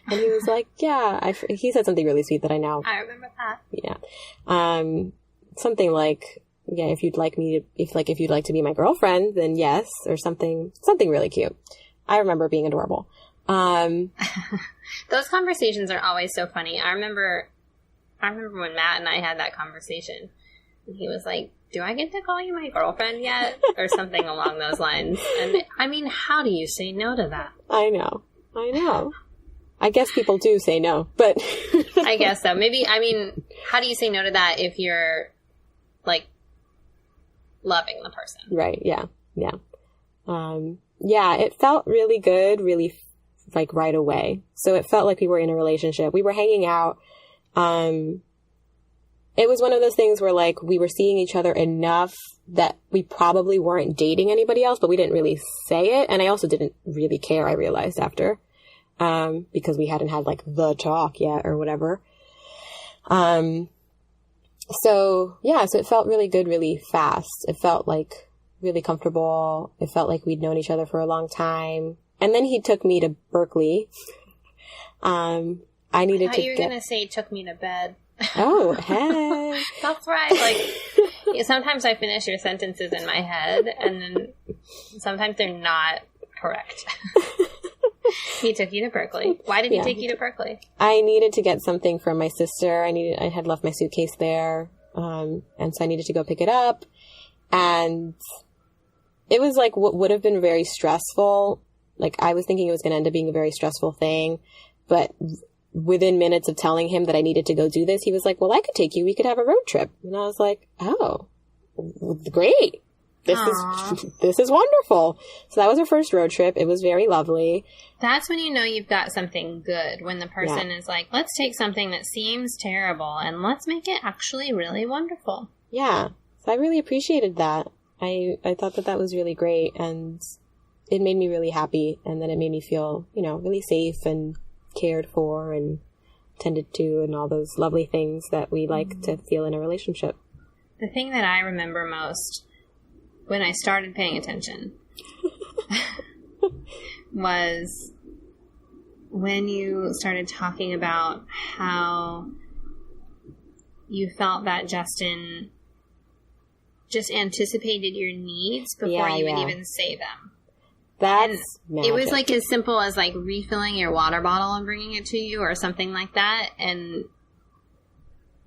And he was like, yeah. He said something really sweet that I remember that. Yeah. Something like, yeah, if you'd like to be my girlfriend, then yes, or something really cute. I remember being adorable. Those conversations are always so funny. I remember when Matt and I had that conversation, and he was like, do I get to call you my girlfriend yet? Or something along those lines. And I mean, how do you say no to that? I know. I guess people do say no, but I guess so. Maybe, I mean, how do you say no to that if you're like loving the person? Right. Yeah. Yeah. It felt really good, really like right away. So it felt like we were in a relationship. We were hanging out. It was one of those things where, like, we were seeing each other enough that we probably weren't dating anybody else, but we didn't really say it. And I also didn't really care, I realized after, because we hadn't had, like, the talk yet or whatever. So it felt really good, really fast. It felt, like, really comfortable. It felt like we'd known each other for a long time. And then he took me to Berkeley. I thought you were going to say took me to bed. Oh, hey. That's right. Like, sometimes I finish your sentences in my head, and then sometimes they're not correct. He took you to Berkeley. Why did he take you to Berkeley? I needed to get something from my sister. I had left my suitcase there, and so I needed to go pick it up. And it was like what would have been very stressful. Like, I was thinking it was going to end up being a very stressful thing, but within minutes of telling him that I needed to go do this, he was like, well, I could take you. We could have a road trip. And I was like, oh, great. This is wonderful. So that was our first road trip. It was very lovely. That's when you know you've got something good, when the person is like, let's take something that seems terrible and let's make it actually really wonderful. Yeah. So I really appreciated that. I thought that was really great, and it made me really happy, and then it made me feel, really safe and cared for and tended to, and all those lovely things that we like to feel in a relationship. The thing that I remember most when I started paying attention was when you started talking about how you felt that Justin just anticipated your needs before you would even say them. That's magic. It was like as simple as like refilling your water bottle and bringing it to you or something like that. And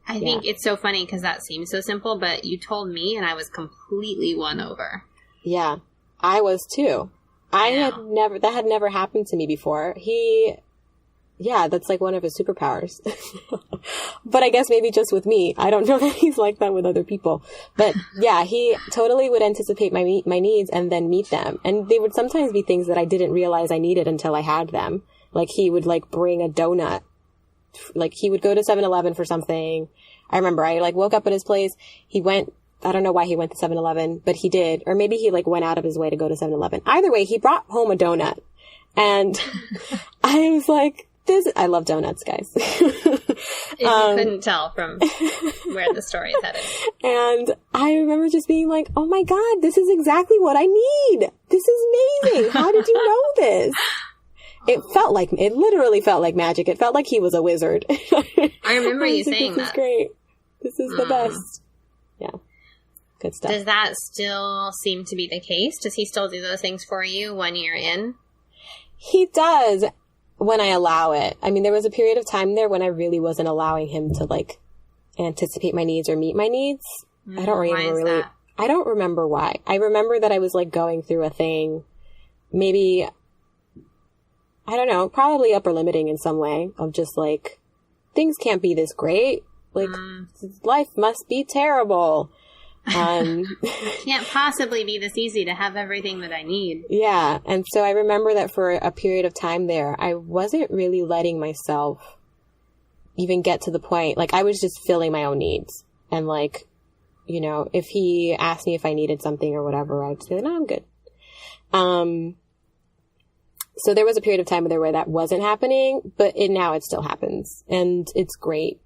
I think it's so funny because that seems so simple, but you told me and I was completely won over. Yeah, I was too. That had never happened to me before. yeah, that's like one of his superpowers. But I guess maybe just with me. I don't know that he's like that with other people. But yeah, he totally would anticipate my needs and then meet them. And they would sometimes be things that I didn't realize I needed until I had them. Like he would like bring a donut. Like he would go to 7-Eleven for something. I remember I like woke up at his place. He went, I don't know why he went to 7-Eleven, but he did. Or maybe he like went out of his way to go to 7-Eleven. Either way, he brought home a donut. And I was like, I love donuts, guys. If you couldn't tell from where the story is headed. And I remember just being like, oh my God, this is exactly what I need. This is amazing. How did you know this? It literally felt like magic. It felt like he was a wizard. I remember you saying that. This is great. This is the best. Yeah. Good stuff. Does that still seem to be the case? Does he still do those things for you when you're in? He does. When I allow it. I mean, there was a period of time there when I really wasn't allowing him to like anticipate my needs or meet my needs. I don't remember why. I remember that I was like going through a thing, maybe, I don't know, probably upper limiting in some way of just like, things can't be this great. Like, life must be terrible. Can't possibly be this easy to have everything that I need. Yeah. And so I remember that for a period of time there, I wasn't really letting myself even get to the point. Like I was just filling my own needs. And like, you know, if he asked me if I needed something or whatever, I'd say, no, I'm good. So there was a period of time there where that wasn't happening, but now it still happens and it's great.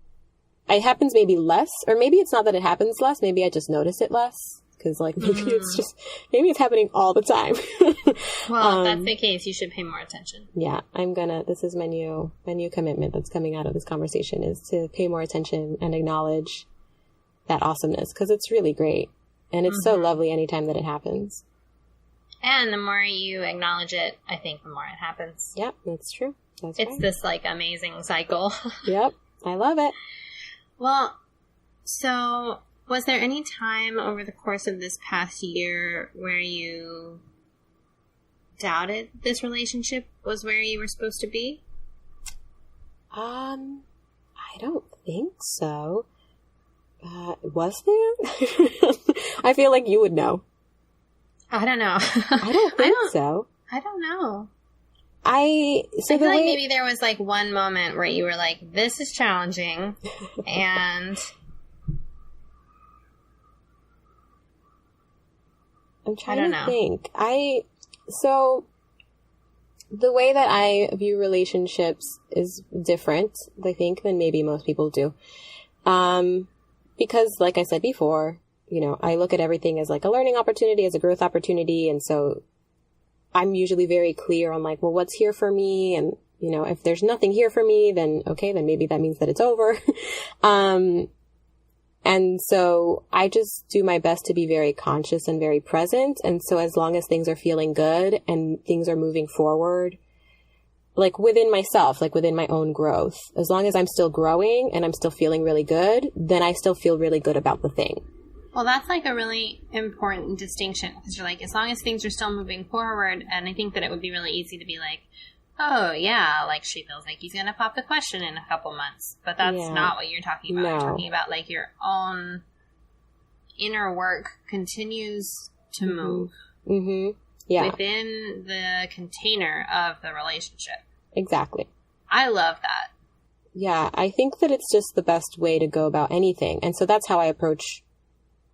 It happens maybe less, or maybe it's not that it happens less. Maybe I just notice it less because like maybe it's happening all the time. Well, if that's the case, you should pay more attention. Yeah, this is my new commitment that's coming out of this conversation is to pay more attention and acknowledge that awesomeness because it's really great. And it's so lovely anytime that it happens. And the more you acknowledge it, I think the more it happens. Yep, that's true. It's right. This like amazing cycle. Yep, I love it. Well, so was there any time over the course of this past year where you doubted this relationship was where you were supposed to be? I don't think so. Was there? I feel like you would know. I don't know. I don't think so. I don't know. I feel like maybe there was like one moment where you were like, this is challenging and I'm trying to think. So the way that I view relationships is different, I think, than maybe most people do. Because like I said before, you know, I look at everything as like a learning opportunity, as a growth opportunity. And so I'm usually very clear on like, well, what's here for me? And, you know, if there's nothing here for me, then okay, then maybe that means that it's over. And so I just do my best to be very conscious and very present. And so as long as things are feeling good and things are moving forward, like within myself, like within my own growth, as long as I'm still growing and I'm still feeling really good, then I still feel really good about the thing. Well, that's like a really important distinction because you're like, as long as things are still moving forward, and I think that it would be really easy to be like, oh, yeah, like she feels like he's going to pop the question in a couple months. But that's not what you're talking about. No. You're talking about like your own inner work continues to move within the container of the relationship. Exactly. I love that. Yeah, I think that it's just the best way to go about anything. And so that's how I approach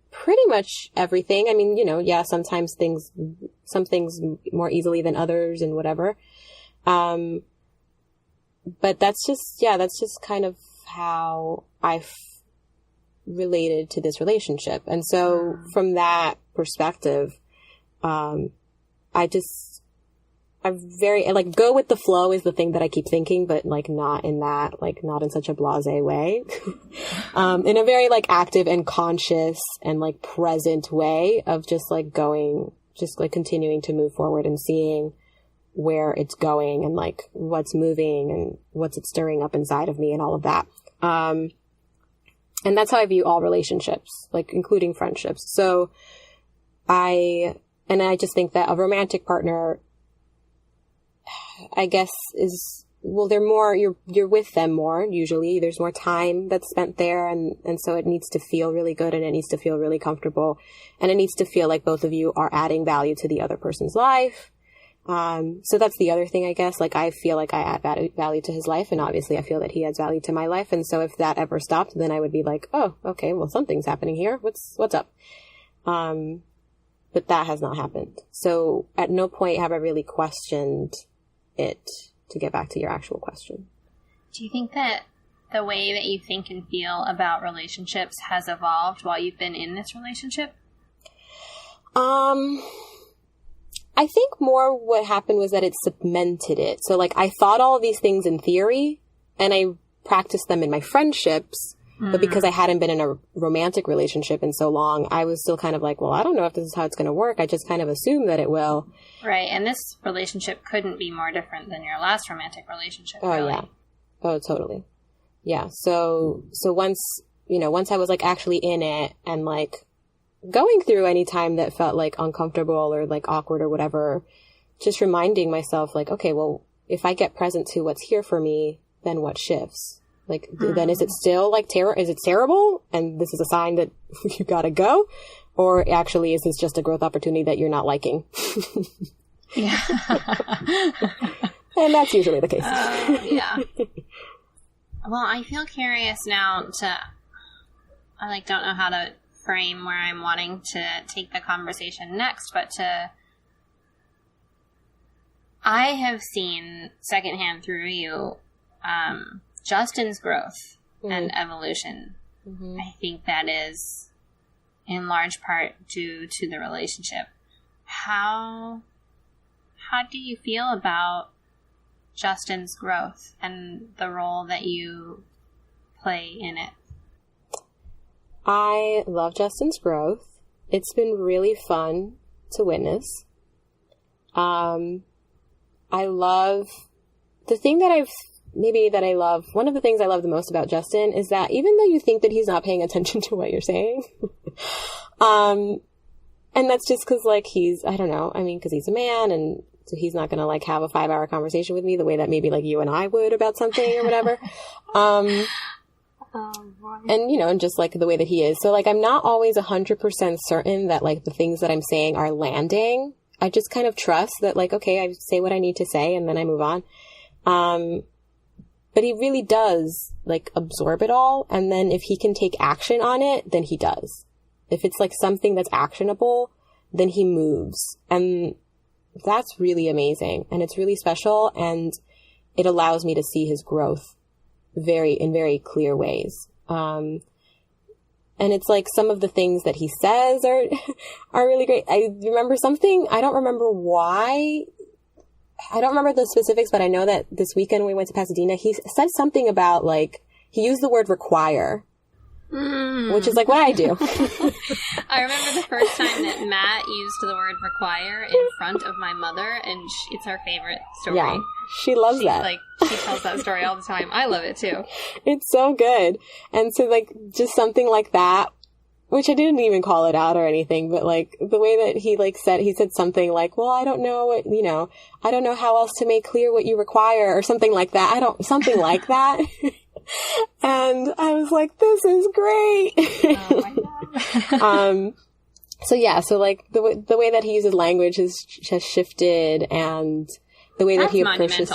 pretty much everything. I mean, you know, yeah, sometimes some things more easily than others and whatever. But that's just kind of how I've related to this relationship. And so from that perspective, I very, like, go with the flow is the thing that I keep thinking, but like not in such a blasé way, in a very like active and conscious and like present way of just like continuing to move forward and seeing where it's going and like what's moving and what's it stirring up inside of me and all of that. And that's how I view all relationships, like including friendships. So I just think that a romantic partner, I guess, is well, they're more, you're with them more, usually. There's more time that's spent there, and so it needs to feel really good, and it needs to feel really comfortable, and it needs to feel like both of you are adding value to the other person's life. So that's the other thing, I guess. Like, I feel like I add value to his life, and obviously I feel that he adds value to my life, and so if that ever stopped, then I would be like, oh, okay, well, something's happening here. What's up? But that has not happened. So at no point have I really questioned it, to get back to your actual question. Do you think that the way that you think and feel about relationships has evolved while you've been in this relationship? I think more what happened was that it cemented it. So, like, I thought all of these things in theory, and I practiced them in my friendships, but because I hadn't been in a romantic relationship in so long, I was still kind of like, well, I don't know if this is how it's going to work. I just kind of assume that it will. Right, and this relationship couldn't be more different than your last romantic relationship, Oh, really. yeah. Oh, totally. Yeah, so once I was, like, actually in it and, like, going through any time that felt, like, uncomfortable or, like, awkward or whatever, just reminding myself, like, okay, well, if I get present to what's here for me, then what shifts? Like, then is it still, like, is it terrible? And this is a sign that you gotta go? Or actually, is this just a growth opportunity that you're not liking? Yeah. And that's usually the case. Yeah. Well, I feel curious now I, like, don't know how to frame where I'm wanting to take the conversation next, but I have seen secondhand through you, Justin's growth and evolution. Mm-hmm. I think that is in large part due to the relationship. How do you feel about Justin's growth and the role that you play in it? I love Justin's growth. It's been really fun to witness. I love the thing that one of the things I love the most about Justin is that even though you think that he's not paying attention to what you're saying, and that's just because, like, because he's a man, and so he's not going to, like, have a 5-hour conversation with me the way that maybe, like, you and I would about something or whatever. And, and just, like, the way that he is. So, like, I'm not always 100% certain that, like, the things that I'm saying are landing. I just kind of trust that, like, okay, I say what I need to say and then I move on. But he really does, like, absorb it all. And then if he can take action on it, then he does. If it's, like, something that's actionable, then he moves. And that's really amazing. And it's really special. And it allows me to see his growth in very clear ways. And it's like some of the things that he says are really great. I remember something, I don't remember why. I don't remember the specifics, but I know that this weekend when we went to Pasadena, he said something about, like, he used the word require, which is like what I do. I remember the first time that Matt used the word require in front of my mother, and it's her favorite story. Yeah, she loves that. Like, she tells that story all the time. I love it too. It's so good. And so, like, just something like that, which I didn't even call it out or anything, but, like, the way that he, like, he said something like, well, I don't know I don't know how else to make clear what you require, or something like that. Something like that. And I was like, this is great. Oh my God. So yeah, so, like, the way that he uses language has shifted, and the way that he approaches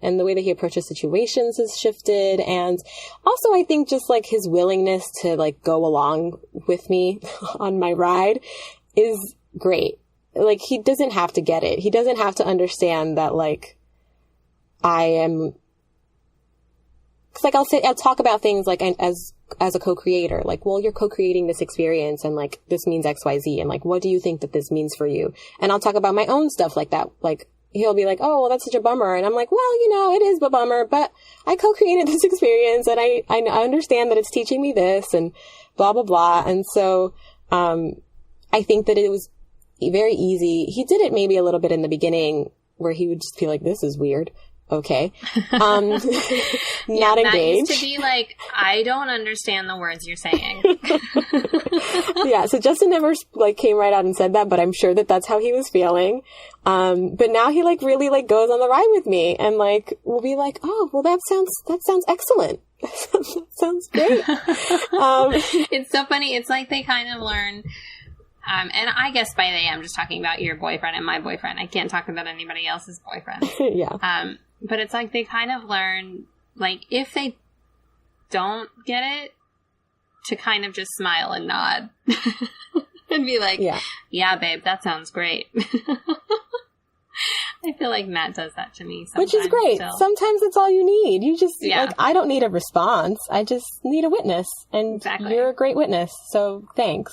and the way that he approaches situations has shifted. And also, I think just, like, his willingness to, like, go along with me on my ride is great. Like, he doesn't have to get it. He doesn't have to understand that, like, I am, cause, like, I'll talk about things, like, as a co-creator, like, well, you're co-creating this experience, and, like, this means XYZ, and, like, what do you think that this means for you? And I'll talk about my own stuff like that. Like, he'll be like, oh, well, that's such a bummer. And I'm like, well, it is a bummer, but I co-created this experience, and I understand that it's teaching me this, and blah, blah, blah. And so, I think that it was very easy. He did it maybe a little bit in the beginning where he would just be like, this is weird. okay. Not engaged. Used to be like, I don't understand the words you're saying. Yeah, so Justin never like came right out and said that, but I'm sure that that's how he was feeling. But now he like really like goes on the ride with me and like will be like, oh, well that sounds excellent. That sounds great. It's so funny. It's like they kind of learn. And I guess by they, I'm just talking about your boyfriend and my boyfriend. I can't talk about anybody else's boyfriend. Yeah. But it's like they kind of learn, like, if they don't get it, to kind of just smile and nod. And be like, yeah, babe, that sounds great. I feel like Matt does that to me sometimes. Which is great. Still. Sometimes that's all you need. You just, like, I don't need a response. I just need a witness. And you're a great witness. So thanks.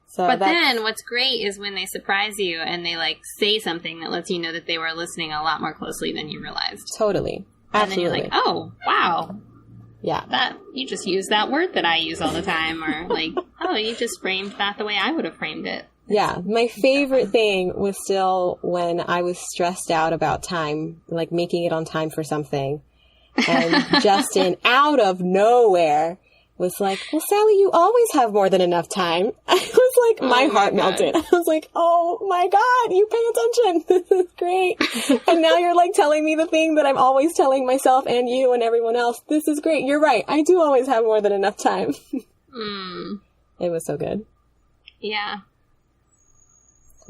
So but then what's great is when they surprise you and they like say something that lets you know that they were listening a lot more closely than you realized. Totally. Absolutely. And then you're like, oh, wow. Yeah. That you just used that word that I use all the time, or like, oh, you just framed that the way I would have framed it. Yeah. My favorite thing was still when I was stressed out about time, like making it on time for something. And Justin, out of nowhere, was like, well, Sally, you always have more than enough time. I was like, my heart melted. I was like, oh my God, you pay attention. This is great. And now you're like telling me the thing that I'm always telling myself and you and everyone else. This is great. You're right. I do always have more than enough time. It was so good. Yeah.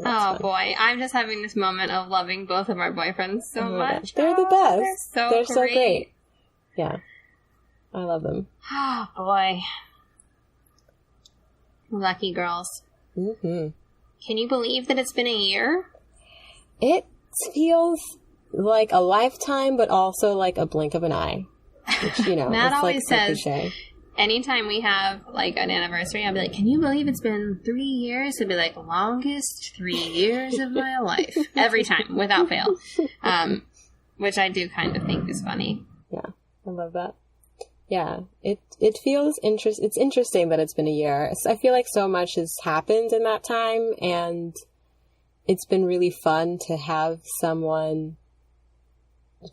Oh boy. I'm just having this moment of loving both of our boyfriends so much. They're the best. They're so great. Yeah. I love them. Oh, boy. Lucky girls. Mm-hmm. Can you believe that it's been a year? It feels like a lifetime, but also like a blink of an eye. Which, you know, Matt always like says, anytime we have like an anniversary, I'll be like, can you believe it's been 3 years? It'll be like, longest 3 years of my life. Every time, without fail. Which I do kind of think is funny. Yeah, I love that. Yeah, it feels it's interesting that it's been a year. I feel like so much has happened in that time, and it's been really fun to have someone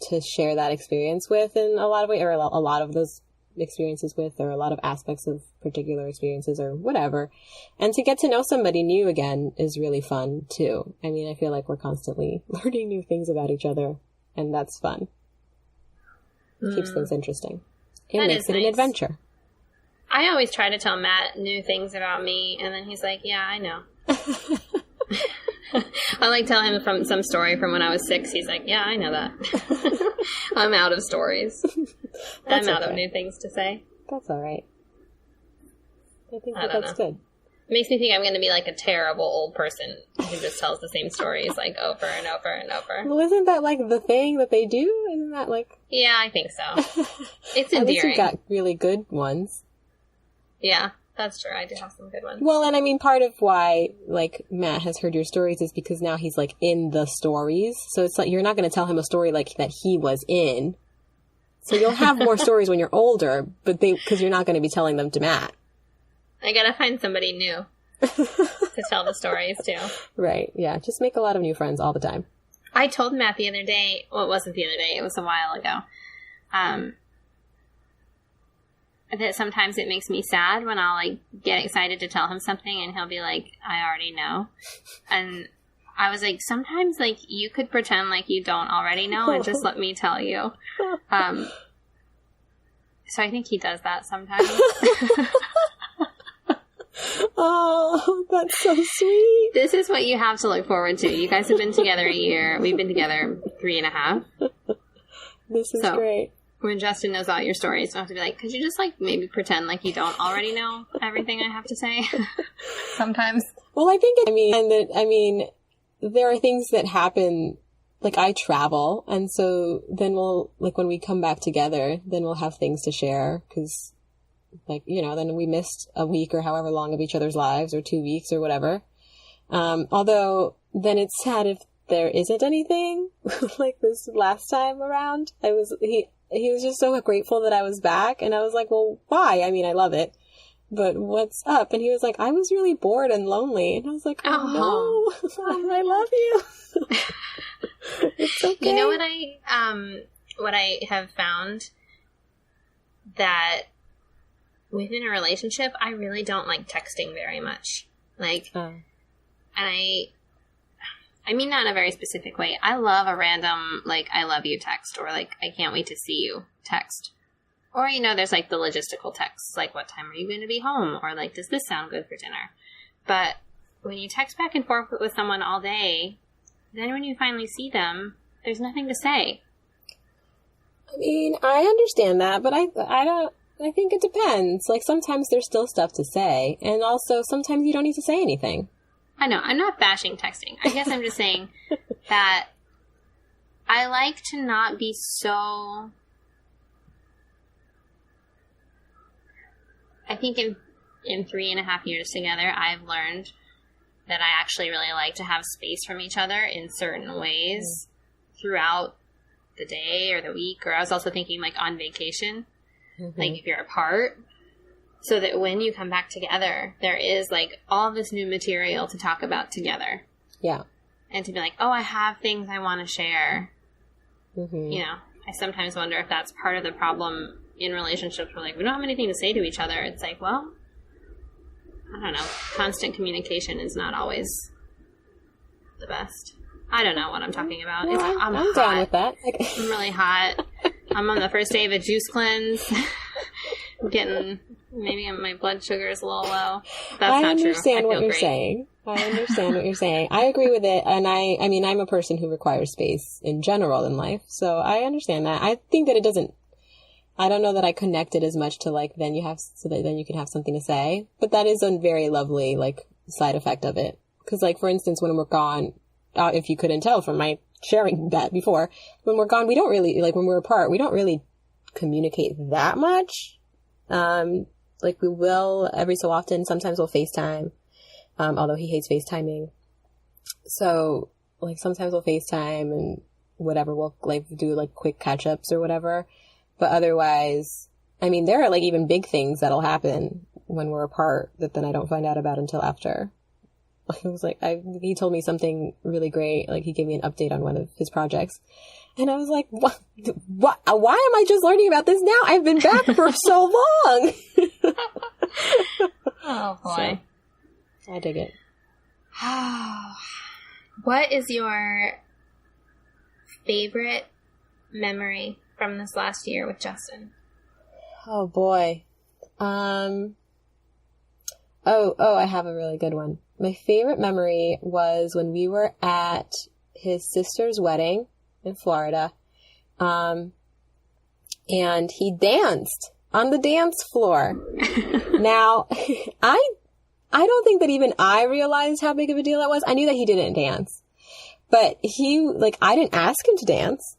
to share that experience with in a lot of ways, or a lot of those experiences with, or a lot of aspects of particular experiences or whatever. And to get to know somebody new again is really fun too. I mean, I feel like we're constantly learning new things about each other, and that's fun. Keeps things interesting. It makes it an adventure. I always try to tell Matt new things about me, and then he's like, yeah, I know. I like tell him from some story from when I was 6. He's like, yeah, I know that. I'm out of stories. I'm out of new things to say. That's all right. I think that's good. It makes me think I'm going to be like a terrible old person who just tells the same stories like over and over and over. Well, isn't that like the thing that they do? Isn't that like... Yeah, I think so. It's endearing. At least you've got really good ones. Yeah, that's true. I do have some good ones. Well, and I mean, part of why like Matt has heard your stories is because now he's like in the stories. So it's like you're not going to tell him a story like that he was in. So you'll have more stories when you're older, but because you're not going to be telling them to Matt. I gotta find somebody new to tell the stories to. Right, yeah. Just make a lot of new friends all the time. I told Matt the other day, well, it wasn't the other day, it was a while ago, that sometimes it makes me sad when I'll, like, get excited to tell him something and he'll be like, I already know. And I was like, sometimes, like, you could pretend like you don't already know and just let me tell you. So I think he does that sometimes. Oh, that's so sweet. This is what you have to look forward to. You guys have been together a year. We've been together 3.5. This is great. When Justin knows all your stories, you'll have to be like, could you just, like, maybe pretend like you don't already know everything I have to say? Sometimes. Well, I think, there are things that happen, like, I travel, and so then when we come back together, then we'll have things to share, because... like, you know, then we missed a week or however long of each other's lives, or 2 weeks or whatever. Although then it's sad if there isn't anything like this last time around. He was just so grateful that I was back, and I was like, well, why? I mean, I love it, but what's up? And he was like, I was really bored and lonely. And I was like, oh no, I love you. It's okay. You know what I have found? That within a relationship, I really don't like texting very much. Like, and I mean that in a very specific way. I love a random, like, I love you text, or like, I can't wait to see you text. Or, you know, there's like the logistical texts, like, what time are you going to be home? Or like, does this sound good for dinner? But when you text back and forth with someone all day, then when you finally see them, there's nothing to say. I mean, I understand that, but I think it depends. Like, sometimes there's still stuff to say, and also sometimes you don't need to say anything. I know. I'm not bashing texting. I guess I'm just saying that I like to not be so... I think in 3.5 years together, I've learned that I actually really like to have space from each other in certain ways throughout the day or the week. Or I was also thinking, like, on vacation, like, if you're apart, so that when you come back together, there is, like, all this new material to talk about together. Yeah. And to be like, oh, I have things I want to share. You know, I sometimes wonder if that's part of the problem in relationships where, like, we don't have anything to say to each other. It's like, well, I don't know. Constant communication is not always the best. I don't know what I'm talking about. No, I'm hot. down with that. I'm really hot. I'm on the first day of a juice cleanse. Maybe my blood sugar is a little low. That's not true. I understand what you're saying. I understand what you're saying. I agree with it. And I mean, I'm a person who requires space in general in life. So I understand that. I think that I don't know that I connected as much to, like, then you can have something to say. But that is a very lovely, like, side effect of it. Because, like, for instance, when we're gone, if you couldn't tell from my sharing that before, when we're gone, we don't really, like, when we're apart, we don't really communicate that much. Like, we will every so often. Sometimes we'll FaceTime, although he hates FaceTiming. So, like, sometimes we'll FaceTime and whatever. We'll, like, do, like, quick catch-ups or whatever. But otherwise, I mean, there are, like, even big things that'll happen when we're apart that then I don't find out about until after. It was like, he told me something really great. Like, he gave me an update on one of his projects. And I was like, what? Why am I just learning about this now? I've been back for so long. Oh, boy. So, I dig it. What is your favorite memory from this last year with Justin? Oh, boy. I have a really good one. My favorite memory was when we were at his sister's wedding in Florida. And he danced on the dance floor. Now, I don't think that even I realized how big of a deal that was. I knew that he didn't dance, but I didn't ask him to dance.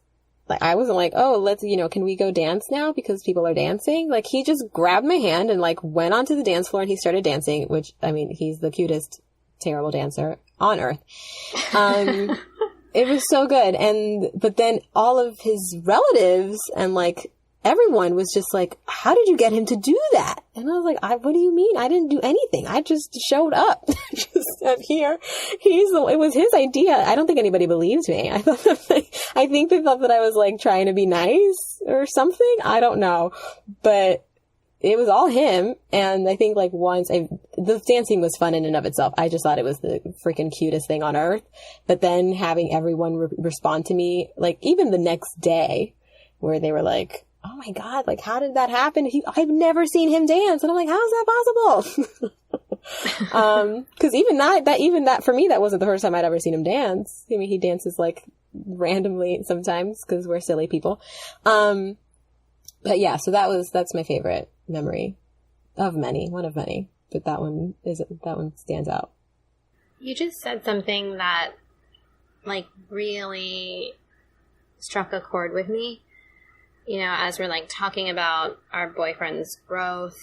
Like, I wasn't like, oh, can we go dance now because people are dancing? Like, he just grabbed my hand and, like, went onto the dance floor and he started dancing, which, I mean, he's the cutest, terrible dancer on earth. It was so good. But then all of his relatives and, like, everyone was just like, how did you get him to do that? And I was like, what do you mean? I didn't do anything. I just showed up. I'm here. It was his idea. I don't think anybody believed me. I think they thought that I was, like, trying to be nice or something. I don't know. But it was all him. And I think, like, the dancing was fun in and of itself. I just thought it was the freaking cutest thing on earth. But then having everyone respond to me, like, even the next day where they were like, oh my God, like, how did that happen? I've never seen him dance. And I'm like, how is that possible? Cause even that for me, that wasn't the first time I'd ever seen him dance. I mean, he dances, like, randomly sometimes cause we're silly people. But yeah, so that's my favorite memory of many, one of many, but that one stands out. You just said something that, like, really struck a chord with me. You know, as we're, like, talking about our boyfriend's growth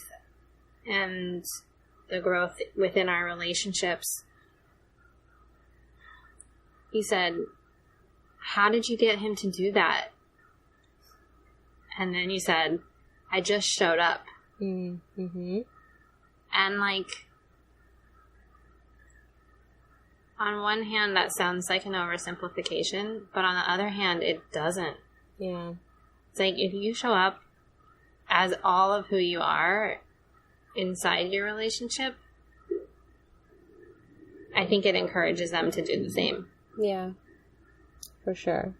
and the growth within our relationships, you said, how did you get him to do that? And then you said, I just showed up. Mm-hmm. And, like, on one hand, that sounds like an oversimplification, but on the other hand, it doesn't. Yeah. It's like if you show up as all of who you are inside your relationship, I think it encourages them to do the same. Yeah, for sure.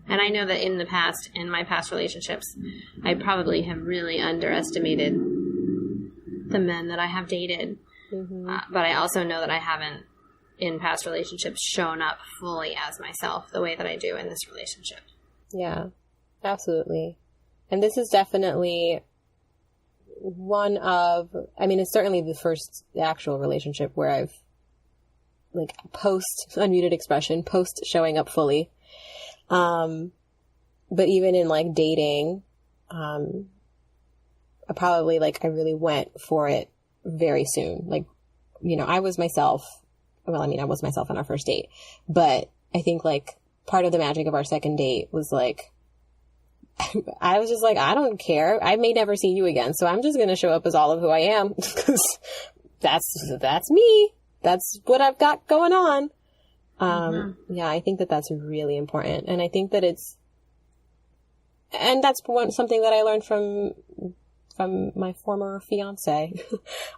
And I know that in the past, in my past relationships, I probably have really underestimated the men that I have dated. Mm-hmm. But I also know that I haven't, in past relationships, shown up fully as myself the way that I do in this relationship. Yeah, absolutely. And this is definitely one of, I mean, it's certainly the first actual relationship where I've, like, post unmuted expression, post showing up fully. But even in like dating, I really went for it very soon. Like, you know, I was myself. Well, I mean, I was myself on our first date, but I think like part of the magic of our second date was like, I was just like, I don't care. I may never see you again. So I'm just going to show up as all of who I am because that's me. That's what I've got going on. Yeah, I think that that's really important. And I think that that's something that I learned from my former fiance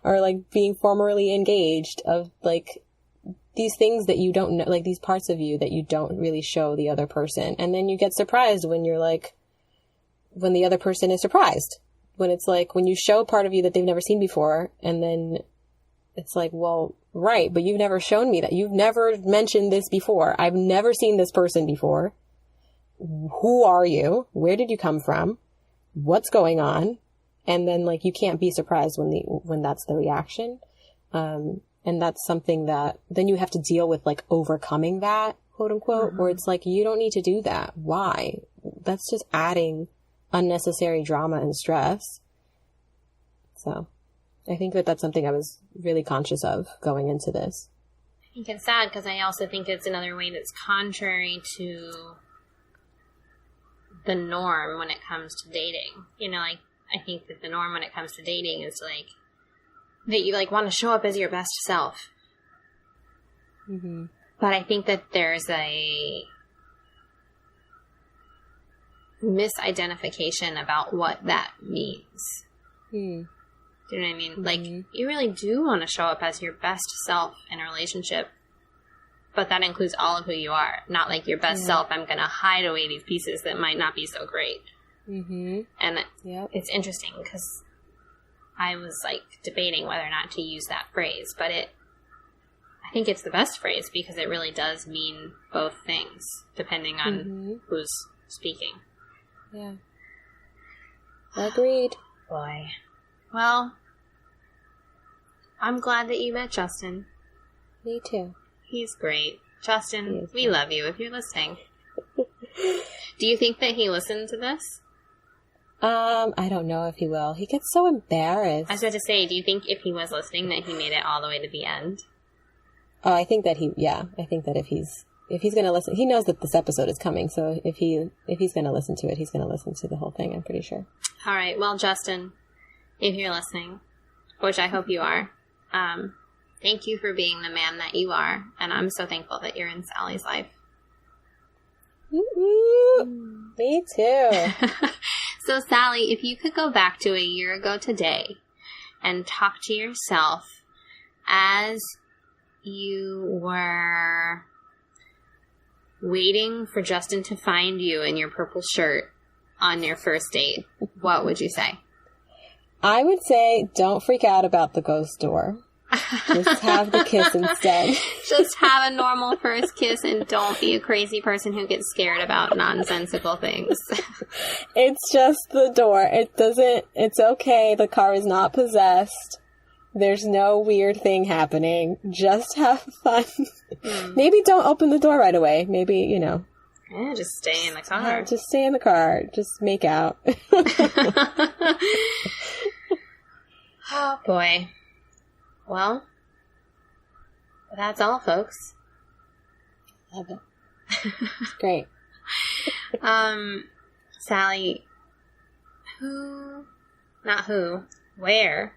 or like being formerly engaged, of like these things that you don't know, like these parts of you that you don't really show the other person. And then you get surprised when the other person is surprised, when it's like, when you show part of you that they've never seen before, and then it's like, well, right, but you've never shown me that. You've never mentioned this before. I've never seen this person before. Who are you? Where did you come from? What's going on? And then like, you can't be surprised when that's the reaction. And that's something that then you have to deal with, like overcoming that, quote unquote, or it's like, you don't need to do that. Why? That's just adding unnecessary drama and stress. So I think that that's something I was really conscious of going into this. I think it's sad because I also think it's another way that's contrary to the norm when it comes to dating. You know, like, I think that the norm when it comes to dating is like, that you like want to show up as your best self. Mm-hmm. But I think that there's a misidentification about what that means. Mm. Do you know what I mean? Mm-hmm. Like, you really do want to show up as your best self in a relationship, but that includes all of who you are. Not like your best self, I'm going to hide away these pieces that might not be so great. Mm-hmm. And it's interesting because I was like debating whether or not to use that phrase, but I think it's the best phrase because it really does mean both things depending on who's speaking. Yeah. Agreed. Boy. Well, I'm glad that you met Justin. Me too. He's great. Justin, we love you if you're listening. Do you think that he listened to this? I don't know if he will. He gets so embarrassed. I was about to say, do you think if he was listening that he made it all the way to the end? Oh, I think that I think that if he's going to listen, he knows that this episode is coming. So if he's going to listen to it, he's going to listen to the whole thing, I'm pretty sure. All right. Well, Justin, if you're listening, which I hope you are, thank you for being the man that you are. And I'm so thankful that you're in Sally's life. Me too. So, Sally, if you could go back to a year ago today and talk to yourself as you were waiting for Justin to find you in your purple shirt on your first date, what would you say? I would say don't freak out about the ghost door. Just have the kiss instead. Just have a normal first kiss and don't be a crazy person who gets scared about nonsensical things. It's just the door. It's okay. The car is not possessed. There's no weird thing happening. Just have fun. Maybe don't open the door right away. Maybe, Yeah, just stay in the car. Just stay in the car. Just make out. Oh, boy. Well, that's all, folks. Love it. It's great. Sally, where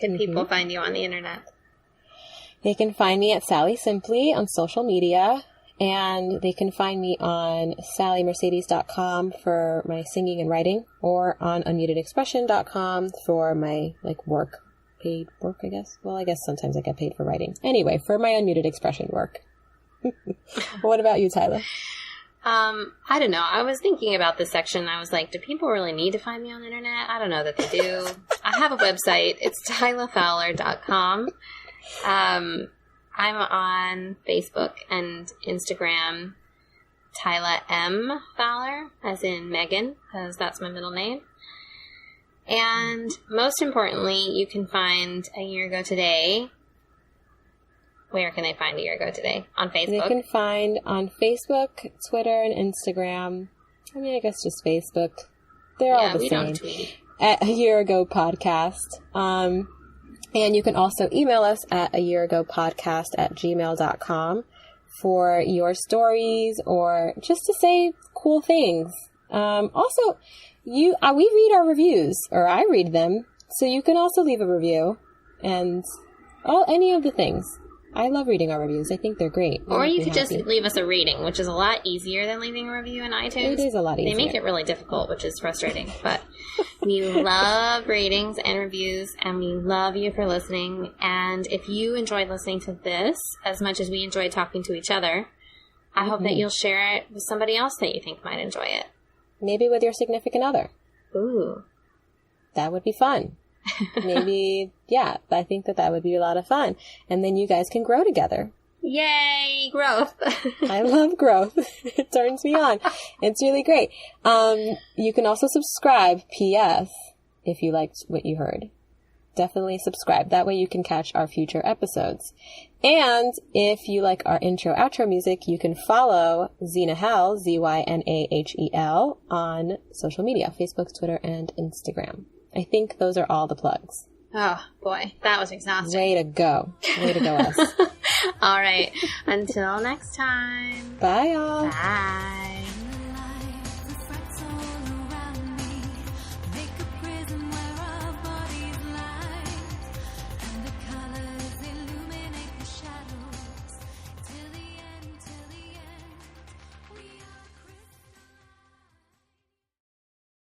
can people find you on the internet? They can find me at Sally Simply on social media, and they can find me on sallymercedes.com for my singing and writing, or on unmutedexpression.com for my, like, paid work, I guess. Well, I guess sometimes I get paid for writing. Anyway, for my Unmuted Expression work. What about you, Tyler? I don't know. I was thinking about this section. I was like, do people really need to find me on the internet? I don't know that they do. I have a website. It's tylafowler.com. I'm on Facebook and Instagram, Tyla M. Fowler, as in Megan, because that's my middle name. And most importantly, you can find A Year Ago Today. Where can they find A Year Ago Today? On Facebook? They can find on Facebook, Twitter, and Instagram. I mean, I guess just Facebook. They're all the same. Don't tweet. At A Year Ago Podcast. And you can also email us at ayearagopodcast@gmail.com for your stories or just to say cool things. Also, we read our reviews, or I read them, so you can also leave a review and any of the things. I love reading our reviews. I think they're great. Or you could just leave us a rating, which is a lot easier than leaving a review in iTunes. It is a lot easier. They make it really difficult, which is frustrating. But we love ratings and reviews, and we love you for listening. And if you enjoyed listening to this as much as we enjoyed talking to each other, I hope that you'll share it with somebody else that you think might enjoy it. Maybe with your significant other. Ooh. That would be fun. Maybe, I think that would be a lot of fun. And then you guys can grow together. Yay, growth. I love growth. It turns me on. It's really great. You can also subscribe, P.S., if you liked what you heard. Definitely subscribe. That way you can catch our future episodes. And if you like our intro-outro music, you can follow Zynahel, Zynahel, on social media, Facebook, Twitter, and Instagram. I think those are all the plugs. Oh, boy. That was exhausting. Way to go. Way to go, us. All right. Until next time. Bye, y'all. Bye.